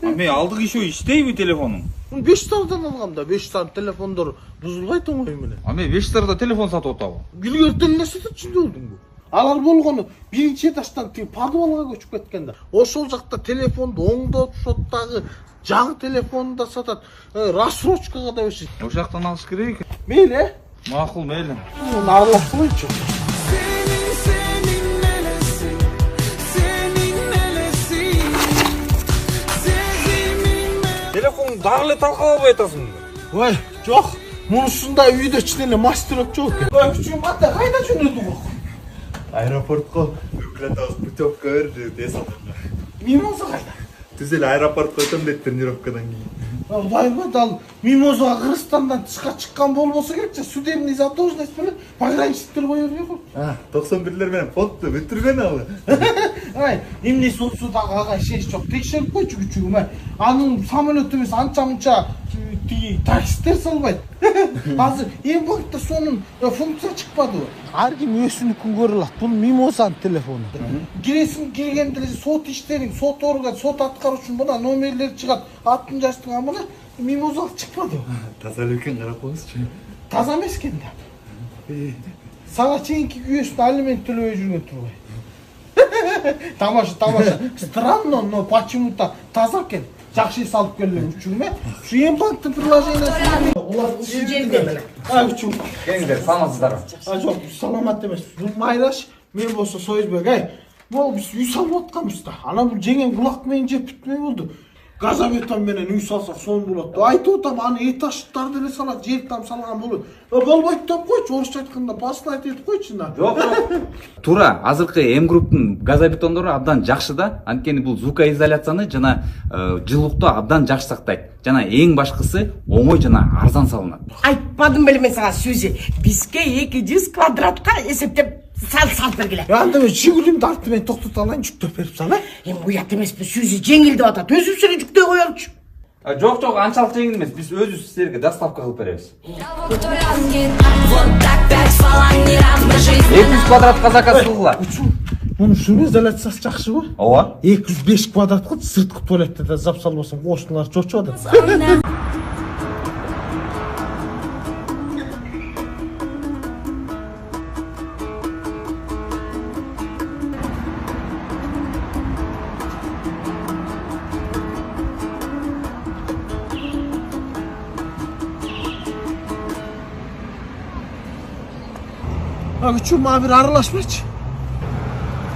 Мен алдык ишөө иштейби телефонуң? 5 стардан алгам да, 5 стар телефондор бузулбайт оңой менен. Мен 5 старда телефон сатып атабы? Билгертен эле сатчу болдуңбу? Алар болгону биринчи этаждан тиги подвалга көчүп кеткен да. Ошол жакта телефонду оңдоп, шоттагы жаңы телефонду да сатат, рассрочкага да беришет. Ошол жактан алыш керек. Мейли? Макул, мейли. Муну аралаш коюнчу. Телефонду дагы эле талкалабай атасың. Ой, жок. Мунусунда үйдө чын эле мастерок жок экен. Ой, күчүм бата кайда жөнөдүң? Аэропортко өкүлөтөбүз путевка берди, десалга. Мимоза кайда? Түз эле аэропортко өтөм деп тренировкадан кийин. Кудайга дал Мимозага Кыргызстандан тышка чыккан болбосо керекчи, судебный задолженность менен пограничниктер кое берген. 91-лер менен фотто бүтүргөн ал. Ай, эмне сотсудагы ага ишенич жок. Текшерип койчу күчүгүм. Анын самолет эмес анча-мунча тиги такситтер салбайт. Азыр эң бакта сонун функция чыкпадыбы? Ар ким өзүнүкүн көрө алат. Бул Мимозанын телефону. Киресиң, киргенде сот иштериң, сот орган, сот аткаруучу мына номерлер чыгат. Атын жаздың, а мына Мимоза чыкпады. Таза эле экен, карап коюңузчу. Таза эмес экен да. Сага чейинки күйөөсүн алимент төлөбөй жүргөн турбай. Тамаша. Странно, но почему-то таза экен. Жакшы салып келген үчүн ушу эң банктын приложениясы. Улар жерде беле. Үчүн. Кеңдер, саламатсыздарбы? Жок, саламат эмес. Бул Майраш, мен болсо Союзбек. Бул биз үй салып атканбыз да. Анан бул жеңен кулак менен жеп бүтмөй болду. Газобетон менен үй салсак сон болот. Айтып атам, аны этаждарды эле салат, жер там салган болот. Болбойт деп койчу, орусча айтканда послать этип койчу да. Жок. Туура, азыркы М-групптун газобетондору абдан жакшы да. Анткени бул звукоизоляцияны жана жылуулукту абдан жакшы сактайт. Жана эң башкысы оңой жана арзан салынат. Айтпадым беле мен сага сөзү. Бизге 200 квадратка эсептеп Сал бергиле. Анда мен Жигулимди артып мен токтото алайын, жүктөп берип сал, Эми уят эмеспи, сүүзү жеңил деп атат. Өзүбүз эле жүктөй коелучу. Жок, анчалык жеңил эмес. Биз өзүбүз силерге доставка кылып беребиз. 200 квадратка заказ кылгыла. Мунун шумоизоляциясы жакшыбы? Ооба. 205 квадратка сырткы туалетте да зап салбасаң, кошуналар чочуп атат. Küçüğüm abi arılaşmış.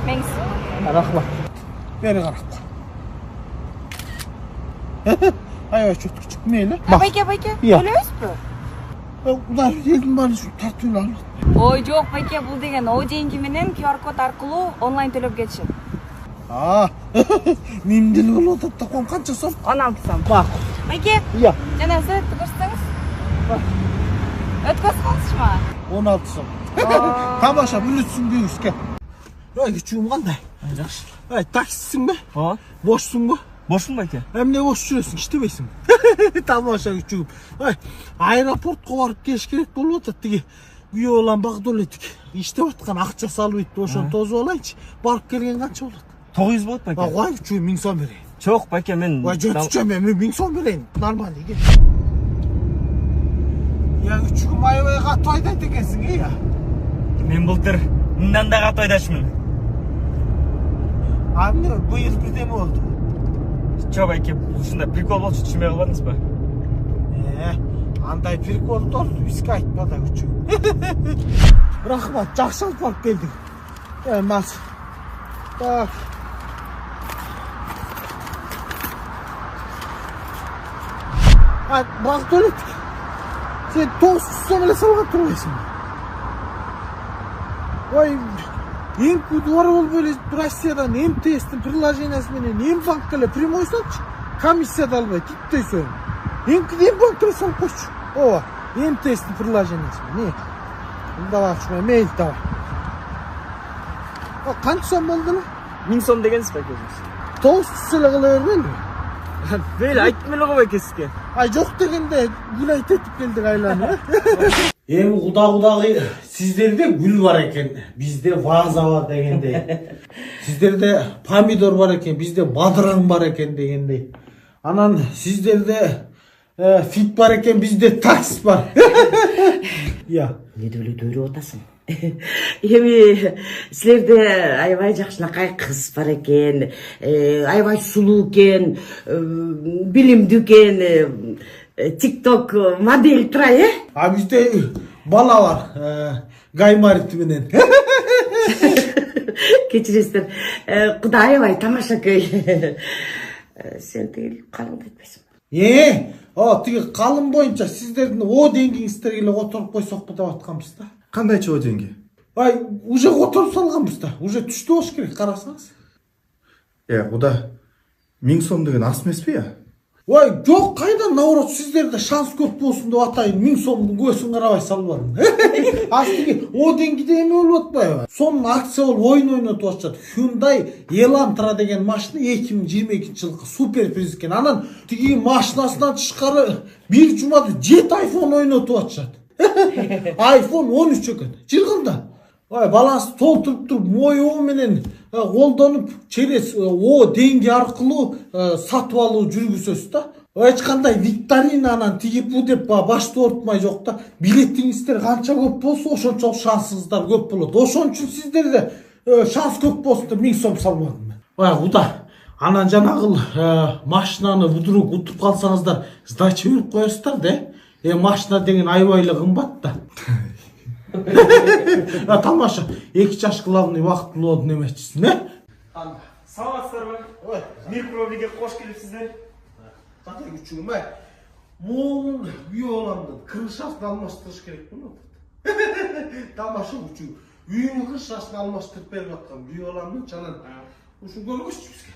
Thanks. Rahmat. Beni karak. Ay çok küçük neyle? Bayke. Ya. Ойлойсузбу? Ular yedim bana şu tartıyla al. Ой, жок, байке, бул деген ODNG менен QR код аркылуу онлайн төлөп кетишет. Мемдел болуп атат да, ком канча сом? 16 сом. Бак. Байке, Я. жана суретти көрсөңүз. Өткөзүп калсызбы? 16 сом. Тамаша, бүлүтсүң бүйүскө. Ой, küçüğüm кандай? Жакшы. Ай, таксисиң бе? Ооба. Бошсуң бе? Бошмун байке. Эмне бош жүрөсүң, иштебейсиң? Тамаша küçüğüm. Ай, аэропортко барып келиш керек болуп атат. Тиги күйөө улам Багдулетик иштеп аткан акча салып ошону тосуп алайынчы. Барып келген канча болот? 900 болот байке. Ой, küçüğüm 1000 сом берейин. Жок байке, мен Ой, жөтүчөм мен 1000 сом берейин. Нормально кел. Я küçüğüm аябай катуу айтат экенсиң, я. Мен былтыр мындан да катуу айдашмын. Эмне быйыл бирдеме болду? Жок байке, ушундай прикол болчу, түшүнбөй калбадыңызбы? Андай приколдор бизге айтпа да küçüğüm. Рахмат, жакшы алып барып келдиң. Мас. Так. Багдулетик. Сен 900 сом эле салган турбайсыңбы? Ой, эң күдү болуп эле Россиядан МТСтин приложениясы менен Мбанкка эле прямой сатчы. Комиссия да албай, типтейсің. Эң күдү Мбанкка салып койчу. Ооба, МТСтин приложениясы менен. Мында бакчы, мейл таба. Канча сом болду эле? 1000 сом дегенсиз байке. 900 эле кыла бербейли? Мейлі айттым эле го байке сизге. Ай жок дегенде гүл айтып келдик айланып. Эми кудагы сиздерде гүл бар экен, бизде ваза бар дегендей. Сиздерде помидор бар экен, бизде бадыраң бар экен дегендей. Анан сиздерде фит бар экен, бизде такс бар. Я. Эмне эле дөрүп атасың? Эми силерде аябай жакшынакай кыз бар экен, аябай сулуу экен, билимдүү экен, TikTok модель тура, А бизде бала бар, Гаймарит менен. Кечиресиздер, Кудай аябай тамаша көй. Сен тиги калыңды айтпайсың. Тиги калым боюнча сиздердин О деңгиңиздерге эле которуп койсокпу деп атканбыз да. Кандайчы О деңги? Ай, уже которуп салганбыз да. Уже түштү болуш керек, карасаңыз. Куда 1000 сом деген аз эмеспи я? Ой, жок, кайдан, наоборот, сиздерде шанс көп болсун деп атайын, 1000 сомдун көбөсүн карабай салып бармын. Астыги О деңгиде эме болуп атпайбы? Сонун акция болуп ойун ойнотуп атышат. Hyundai Elantra деген машина 2022 жылкы супер приз экен. Анан тиги машинасынан тышкары бир жумада 7 iPhone ойнотуп атышат. iPhone 13 экен. Жылгында. Ой, баланс толтуруп туруп, моюу менен колдонуп, через О деңги аркылуу сатып алуу жүргүзөсүз да. Эч кандай викторина анан тиги бу деп башты ортмай жок да. Билетиңиздер канча көп болсо, ошончо шансыңыздар көп болот. Ошон үчүн сиздерде шанс көп болсун деп 1000 сом салмадым. Ой, куда? Анан жанагыл машинаны будурук утуп калсаңыздар, сдача берип коесуздар да. Машина деген аябай эле кымбат да. Тамаша, 2 чаш главный вакыттуу немечисиң, Саламатсыздарбы? Микробиге кош келипсиздер. Кандай күчүгүм, моунун үй оламдын крышасын алмаштырыш керек болуп атат. Тамаша күчүгүм. Үйүнүн крышасын алмаштырып берип аткан үй оламдын чанан. Ушу көргүзчү бизге.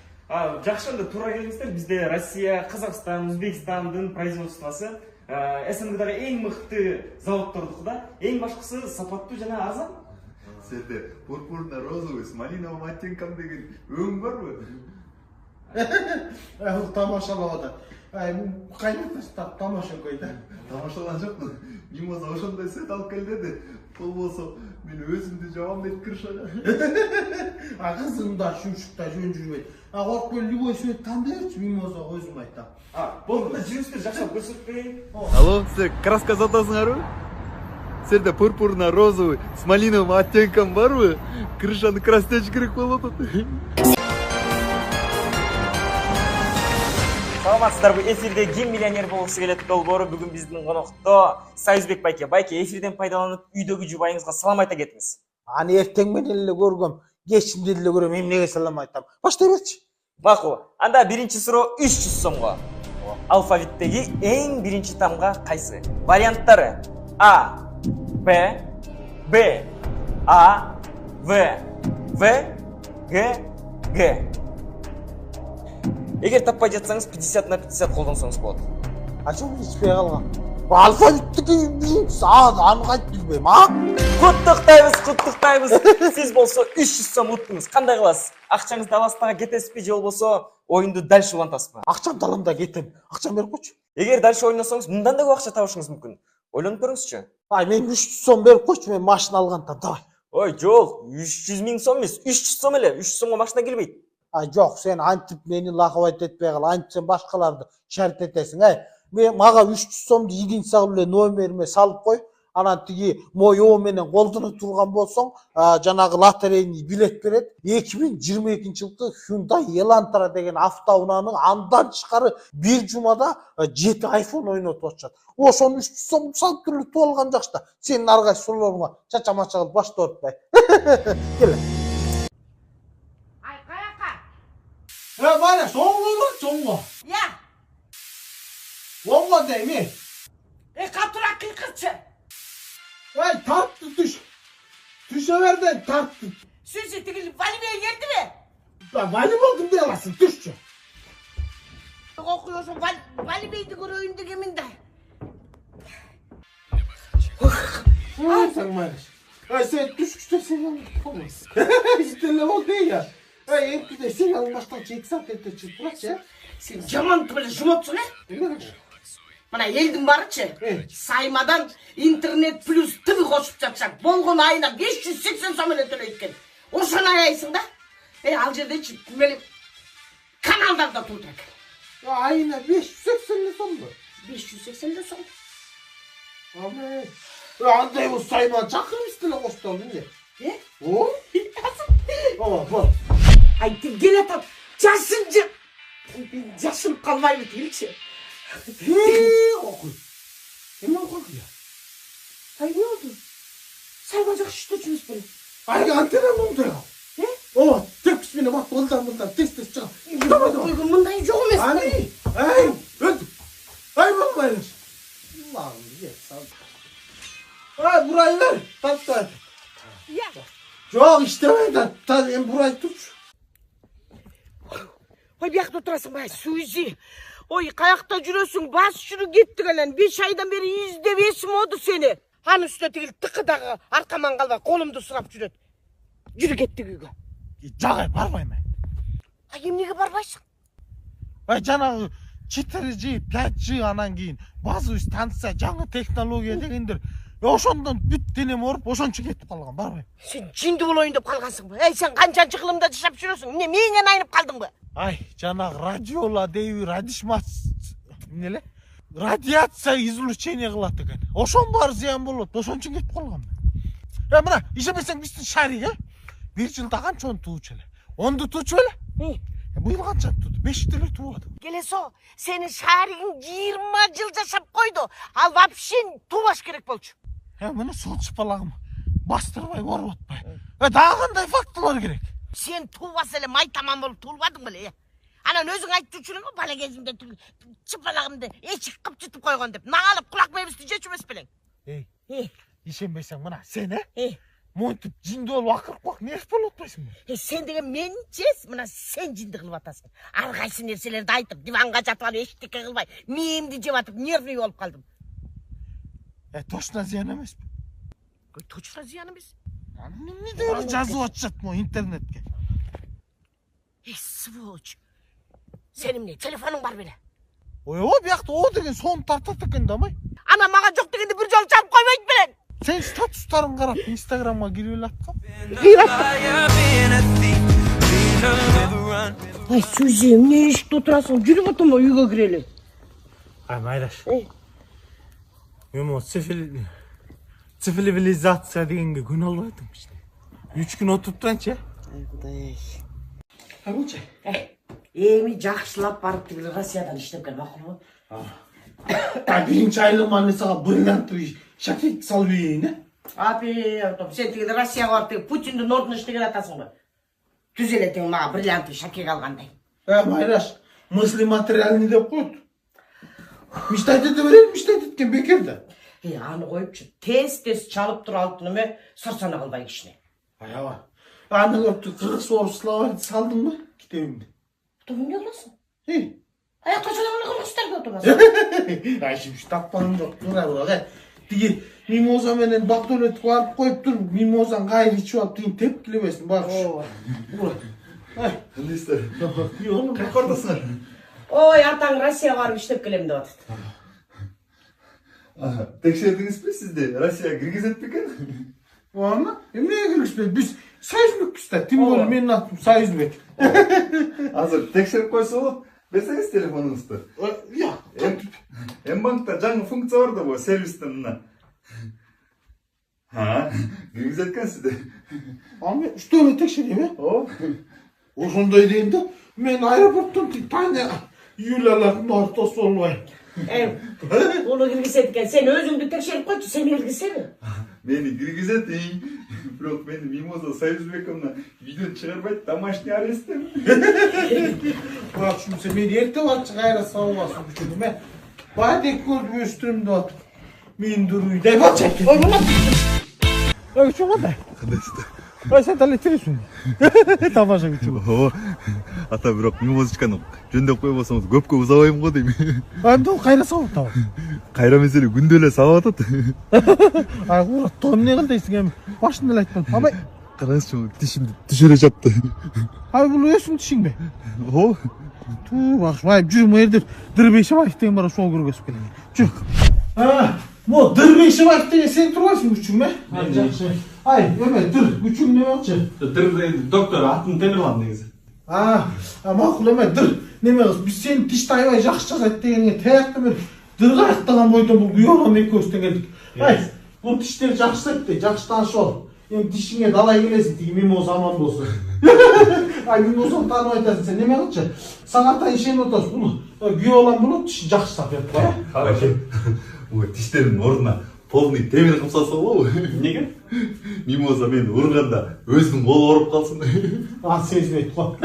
Жакшы, анда туура келиңиздер. Бизде Россия, Казакстан, Өзбекстандын производствосу СНГдагы эң мыкты заводдордук да. Эң башкысы сапаттуу жана арзан. Сенде пурпурный розовый с малиновым оттенком деген өң бар ма? Ол тамашалап атат. Кайнатасы тамаша койду. Тамашалаған жоқпын. Мимоза ошондой свет алып кел деди. Болбосо мен өзүмдү жабам деп кырышага. Кызым да шушукта жөн жүрбөйт. Коркпой любой свет тандай берчи, Мимоза өзүм айтам. Болду, жүрүңүздөр жакшылап көрсөтпөйүн. Алло, силер краска сатасыңарбы? Силерде пурпурный розовый с малиновым оттенком барбы? Крышаны крастеч керек болуп атат. Саламатсыздарбы? Эфирде ким миллионер болгусу келет долбоору бүгүн биздин конокто Союзбек байке. Байке, эфирден пайдаланып үйдөгү жубайыңызга салам айта кетиңиз. Аны эртең менен эле көргөм, кечинде эле көрөм, эмнеге салам айтам. Баштай берчи. Макул. Анда биринчи суроо 300 сомго. Алфавиттеги эң биринчи тамга кайсы? Варианттары: А, Б, Б, А, В, Г, Г. Эгер таппай жатсаңыз 50/50 колдонсоңуз болот. Ачуу билишпей калган. Алфавиттеги биринчи аны кайтып билбейм, Куттуктайбыз. Сиз болсо 300 сом уттуңуз. Кандай кыласыз? Акчаңызды аласызбы, кетесизби же болбосо оюнду дальше улантасызбы? Акчамды алам да кетем. Акчам берип койчу. Эгер дальше ойносоңуз, мындан да көп акча табышыңыз мүмкүн. Ойлонуп көрүңүзчү. Мен 300 сом берип койчу, мен машина алгантан, давай. Ой, жок, 300 000 сом эмес, 300 сом эле. 300 сомго машина келбейт. Жок, сен антип мени лакабайт этпей кал, антип сен башкаларды шарт этесиң, Мен мага 300 сомду единицага эле номериме салып кой. Анан тиги моё менен колдоно турган болсоң, жанагы лотерейный билет берет. 2022-жылкы Hyundai Elantra деген автоунаанын андан тышкары бир жумада 7 iPhone ойнотуп атышат. Ошону 300 сом салып эле туп алган жакшта. Сенин ар кайсы суроолоруңа чача-мача кылып башты ортпай. Кел. Ай, каяка? Бара, соңго. Я. Оңго дейм. Катыра кыйкырчы. Тартты түш. Түшө берден тартты. Сүйсү тигил Валибей келдиби? Вали болдум дей аласың, түшчү. Окуй ошо Валибейди көрөйүн дегенмин да. Сен майраш. Сен түшкүчтө сен болмайсың. Истеле болду я. Эмкиде сен албаштан 2 саат өтө чыгып турачы. Сен жаман беле жумотсуң, Мына элдин барычы, Саймадан интернет плюс ТВ кошуп жатышат. Болгон айына 580 сом эле төлөйт экен. Ошону аяйсың да? Ал жердечи мели каналдарда турат экен. Айына 580 сомбу? 580 сом. Андай болсо Сайманы чакырып истеле кошту эмне? Бол. Ай, тип келатат. Жашынып калбайбы дегилчи. Окуй. Эме окуй. Ай, не oldu? Сайма жакшы иштечүбүз беле. Ай, антенна болду. Тепкич менен бат мындан тез чыгам. Мындай жок эмес. Ай, өлдүм. Ай, болмайбыз. Бурай бер. Таттай. Жок, иштебейт. Эми бурай турчу. Ой, биякта турасың бай, Сузи. Ой, каякта жүрөсүң, бас жүрүп кеттик эле. 5 айдан бери издеп эсим оду сени. Анын үстүнө тигил тыкыдагы аркаман калбай колумду сурап жүрөт. Жүрүп кеттик үйгө. Жагай, барбайм мен. Ай, эмнеге барбайсың? Жанагы 4G, 5G анан кийин базовый станция, жаңы технология дегендер. Ошондон бүт денем ооруп, ошончо кетип калган, барбайм. Сен жинди болоюн деп калгансыңбы? Сен канчанчы кылымда жашап жүрөсүң? Эмне мээңен айнып калдыңбы? Ай, жанагы радиола дейби, эмне эле? Радиация излучение кылат экен. Ошон баары зыян болот, ошончо кетип калгам. Мына, ишенбесең биздин шарик, 1 жылда канча туучу эле? 10ду туучу эле? Быйыл канча тууду? 5 деле туубады. Келесо, сенин шаригиң 20 жыл жашап койду. Ал вообще туубаш керек болчу. Мына сулчу балагым бастырбай, оруп атпай. Дагы кандай фактылар керек? Сен туубас эле май тамам болуп туулбадың беле? Анан өзүң айтып жүрсүң, бала кезимде чыпалагымды эчик кылып жутуп койгон деп. Наалып кулак мебисти жечү эмес белең. Ишенбесең мына сен, монтип жинди болуп акырып нерв болуп атпайсыңбы? Сен деген мен чес, мына сен жинди кылып атасың. Ар кайсы нерселерди айтып, диванга жатып алып эчтеке кылбай, мээмди жеп атып, нервный болуп калдым. Точно зыян эмеспи? Точно зыян эмес. Эмнеде эле жазып атышат могу интернетке? Сволочь. Сенин эмне телефонуң бар беле? Ойбой, биякта о деген сонун тартат экен да май. Ана мага жок дегенде бир жолу чалып койбойт белең. Сен статустарын карап Инстаграмга кирип эле аткам. Ай, Сузи, эмне эшикте отурасың? Жүрүп отурма, үйгө кирели. Ай, Майраш. Мен могу цивилизация дегенге күнөө албадым ичте. 3 күн отуруп турайынчы. Ай, Кудай. Абылчы. Эми жакшылап барып тигил Россиядан иштеп кел, макулбу? Биринчи айлыгыма мен сага бриллиантовый шакет салып берейин, Сен тигил Россияга барып тигил Путиндин ордуна иштеген атасыңбы? Түз эле тең мага бриллиантовый шакет алгандай. Майраш, мысли материальный деп коет. Мечтать ете берейин, мечтать эткен бекер да. Аны коюпчу. Тез чалып туруп алтын эме сарсана кылбай кишине. Аяба. Аны көрүп кыргыз орус словарь салдыңбы китебимди? Эмне кыласың? Аякта жалаңаны кыргыздарга отурасың. Ай, шимиш тапканым жок. Тура. Тиги мимоза менен Бактөлөтүп барып коюп туруп, мимозаны кайры ичип алып тиги тепкилебесин багыш. Ай, кандайсыздар? Кайка ортосуңар? Ой, атаң Россияга барып иштеп келем деп атат. Текшердиңизби сизди? Россияга киргизет бекен? Аны? Эмнеге киргизбейт? Биз союзбекпиз да. Тим более менин атым Союзбек. Азыр текшерип койсо болот. Берсеңиз телефонуңузду. М-банкта жаңы функция бар да бу сервистен мына. Киргизет экенсиз. Аны үстөлө текшерейм, Ошондой дейм да. Мен аэропорттон Таня Юлиялардын ортосу болбойм. Уну киргизет экен. Сен өзүңдү текшерип койчу, сени киргизсеби? Мени киргизет, бирок мени Мимоза Союзбековна үйдөн чыгарбайт, домашний аресттем. Бак, шунча мен эрте барчы кайра салбасын үчүн эме. Баадек көрүп өстүрүм деп атып. Мен дурuyday болчу экен. Ой, мына. Ой, чоң кандай? Кандайсыздар? Ой, сен дале телесиң. Тамаша күчү. Ата бирок Мимозочканы жөндөп койбосоңуз көпкө узабайм го дейм. Анда ол кайра сабап табат. Кайра меселе күндө эле сабап атат. Ай, ура, тон эмне кылдайсың эми? Башында эле айтпадым. Абай, караңызчы, тишимди түшүрө жапты. Ай, бул өзүң тишиңби? Туу, бак, бай, жүрүм у жерде Дырбейшебаев деген бар, ошол көргөзүп келем. Жүр. Мо Дырбейшебаев деген сен турбайсың үчүм, Жакшы. Ай, эме, үчүм неме болчу? Доктор, атын Темирлан негизи. Макул эме, неме кыз, биз сени тишти аябай жакшы жасайт дегенге таякты мен аттаган бойдон бул күйөөм экөөбүздөн келдик. Ай, бул тиштер жакшы айтты, жакшы таанышып ал. Эми тишиңе далай келесиң, тиги Мимоза аман болсун. Ай, Мимозаны таанып айтасың, сен неме кылчы? Сага атайын ишенип атасың, бул күйөө балам болот, тиши жакшы сапет кой. Ой, тиштердин ордуна полный темир кылып салса болобу? Неге? Мимоза мени урганда өзүнүн колу ооруп калсын. Сезбейт го.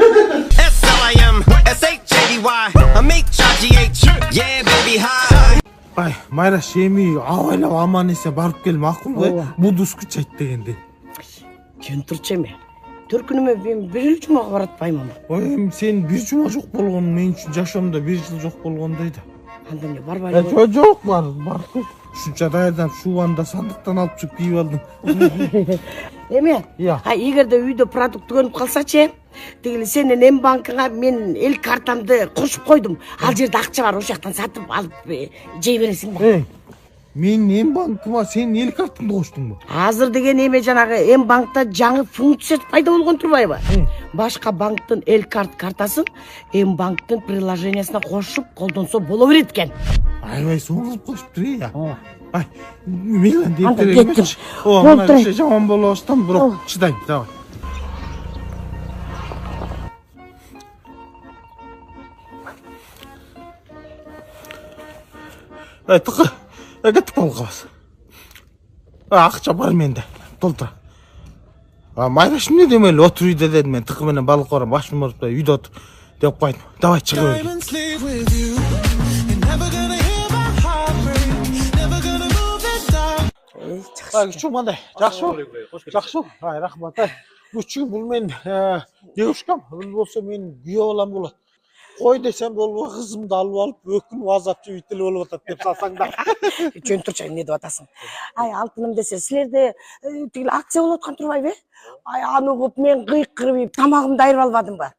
Ай, Майраш, эми абайлап аман эсе барып кел, макулбу? Будус күч айт дегенде. Жөн турчу эми. Төркүнүмө мен бир жумага баратпаймын. Ой, эми сен бир жума жок болгон мен үчүн жашоомдо бир жыл жок болгондой да. Анда эмне барбайбы? Жок, барып кел. Ушунча даярданып шубанда сандыктан алып чыгып кийип алдым. Эме? Эгерде үйдө продукт көнүп калсачы, тигил сенин М-банкыңа мен эл картамды кошуп койдум. Ал жерде акча бар, ошол жактан сатып алып жей бересиң да. Менин М-банкыма сенин эл картаңды коштуңбу? Азыр деген эме жанагы М-банкта жаңы функция пайда болгон турбайбы? Башка банктын эл картасын М-банктын приложениясына кошуп колдонсо боло берет экен. Аябай сонун кылып коюштур, Ай, мейлен деп беремечи. Мына иши жаман боло баштам, бирок чыдайм, давай. Тыкы, кетип калгабыз. Акча бар менде, толтура. Майраш эмне демели, отур үйдө дедим мен, тыкы менен балык барам, башым ооруп үйдө отур деп койдум. Давай чыгып. Ай, күчүм кандай? Жакшыбы? Жакшы. Ай, рахмат. Ай, күчүм бул менин девушкам, бул болсо менин күйөө балам болот. Қой десем болбой қызымды алып алып өкініп азап жеп итіліп болып атат деп салсаңдар. Жөн турчу, эмне деп атасың? Ай, алтыным десе, силерде тигил акция болуп аткан турбайбы? Ай, аны угуп мен кыйкырып тамагымды айырып албадым ба?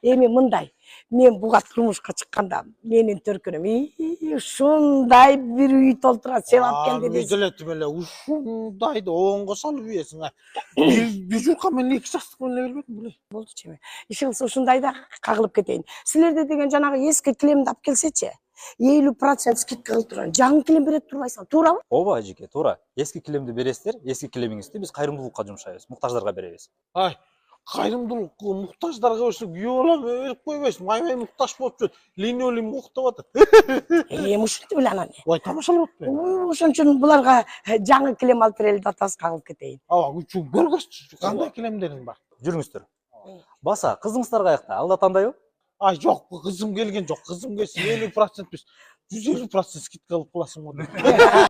Эми мындай, мен буга турмушка чыкканда менин төркүнүм ушундай бир үй толтурат, сен алып келди дейсиң. Делетим эле ушундайды оңго салып ийесиң. Бир журка менен 2 жастык менен бербедим беле. Болду чеме. Иши кылса ушундай да кагылып кетейин. Силерде деген жанагы эски килемди алып келсечи, 50% скидка кылып турган жаңы килем берет турбайсың, туурабы? Ооба ажеке, туура. Эски килемди бересиздер, эски килемиңизди биз кайрымдуулукка жумшайбыз, муктаждарга беребиз. Ай, кайрымдуулукка муктаждарга берсе күйөө балам берип койбойсуң. Айбай муктаж болуп жүрөт. Линолеум уктап атат. Ушинтип эле анан. Ой, тамашалап атпайбы? Ошон үчүн буларга жаңы килем алып берели деп атабыз, кагылып кетейин. Ооба, үчүн көргөзчү. Кандай килемдериң бар? Жүрүңүздөр. Баса, кызыңыздар каякта? Алда тандайбы? Ай, жок, кызым келген жок. Кызым келсе 50% 150% скидка алып каласың.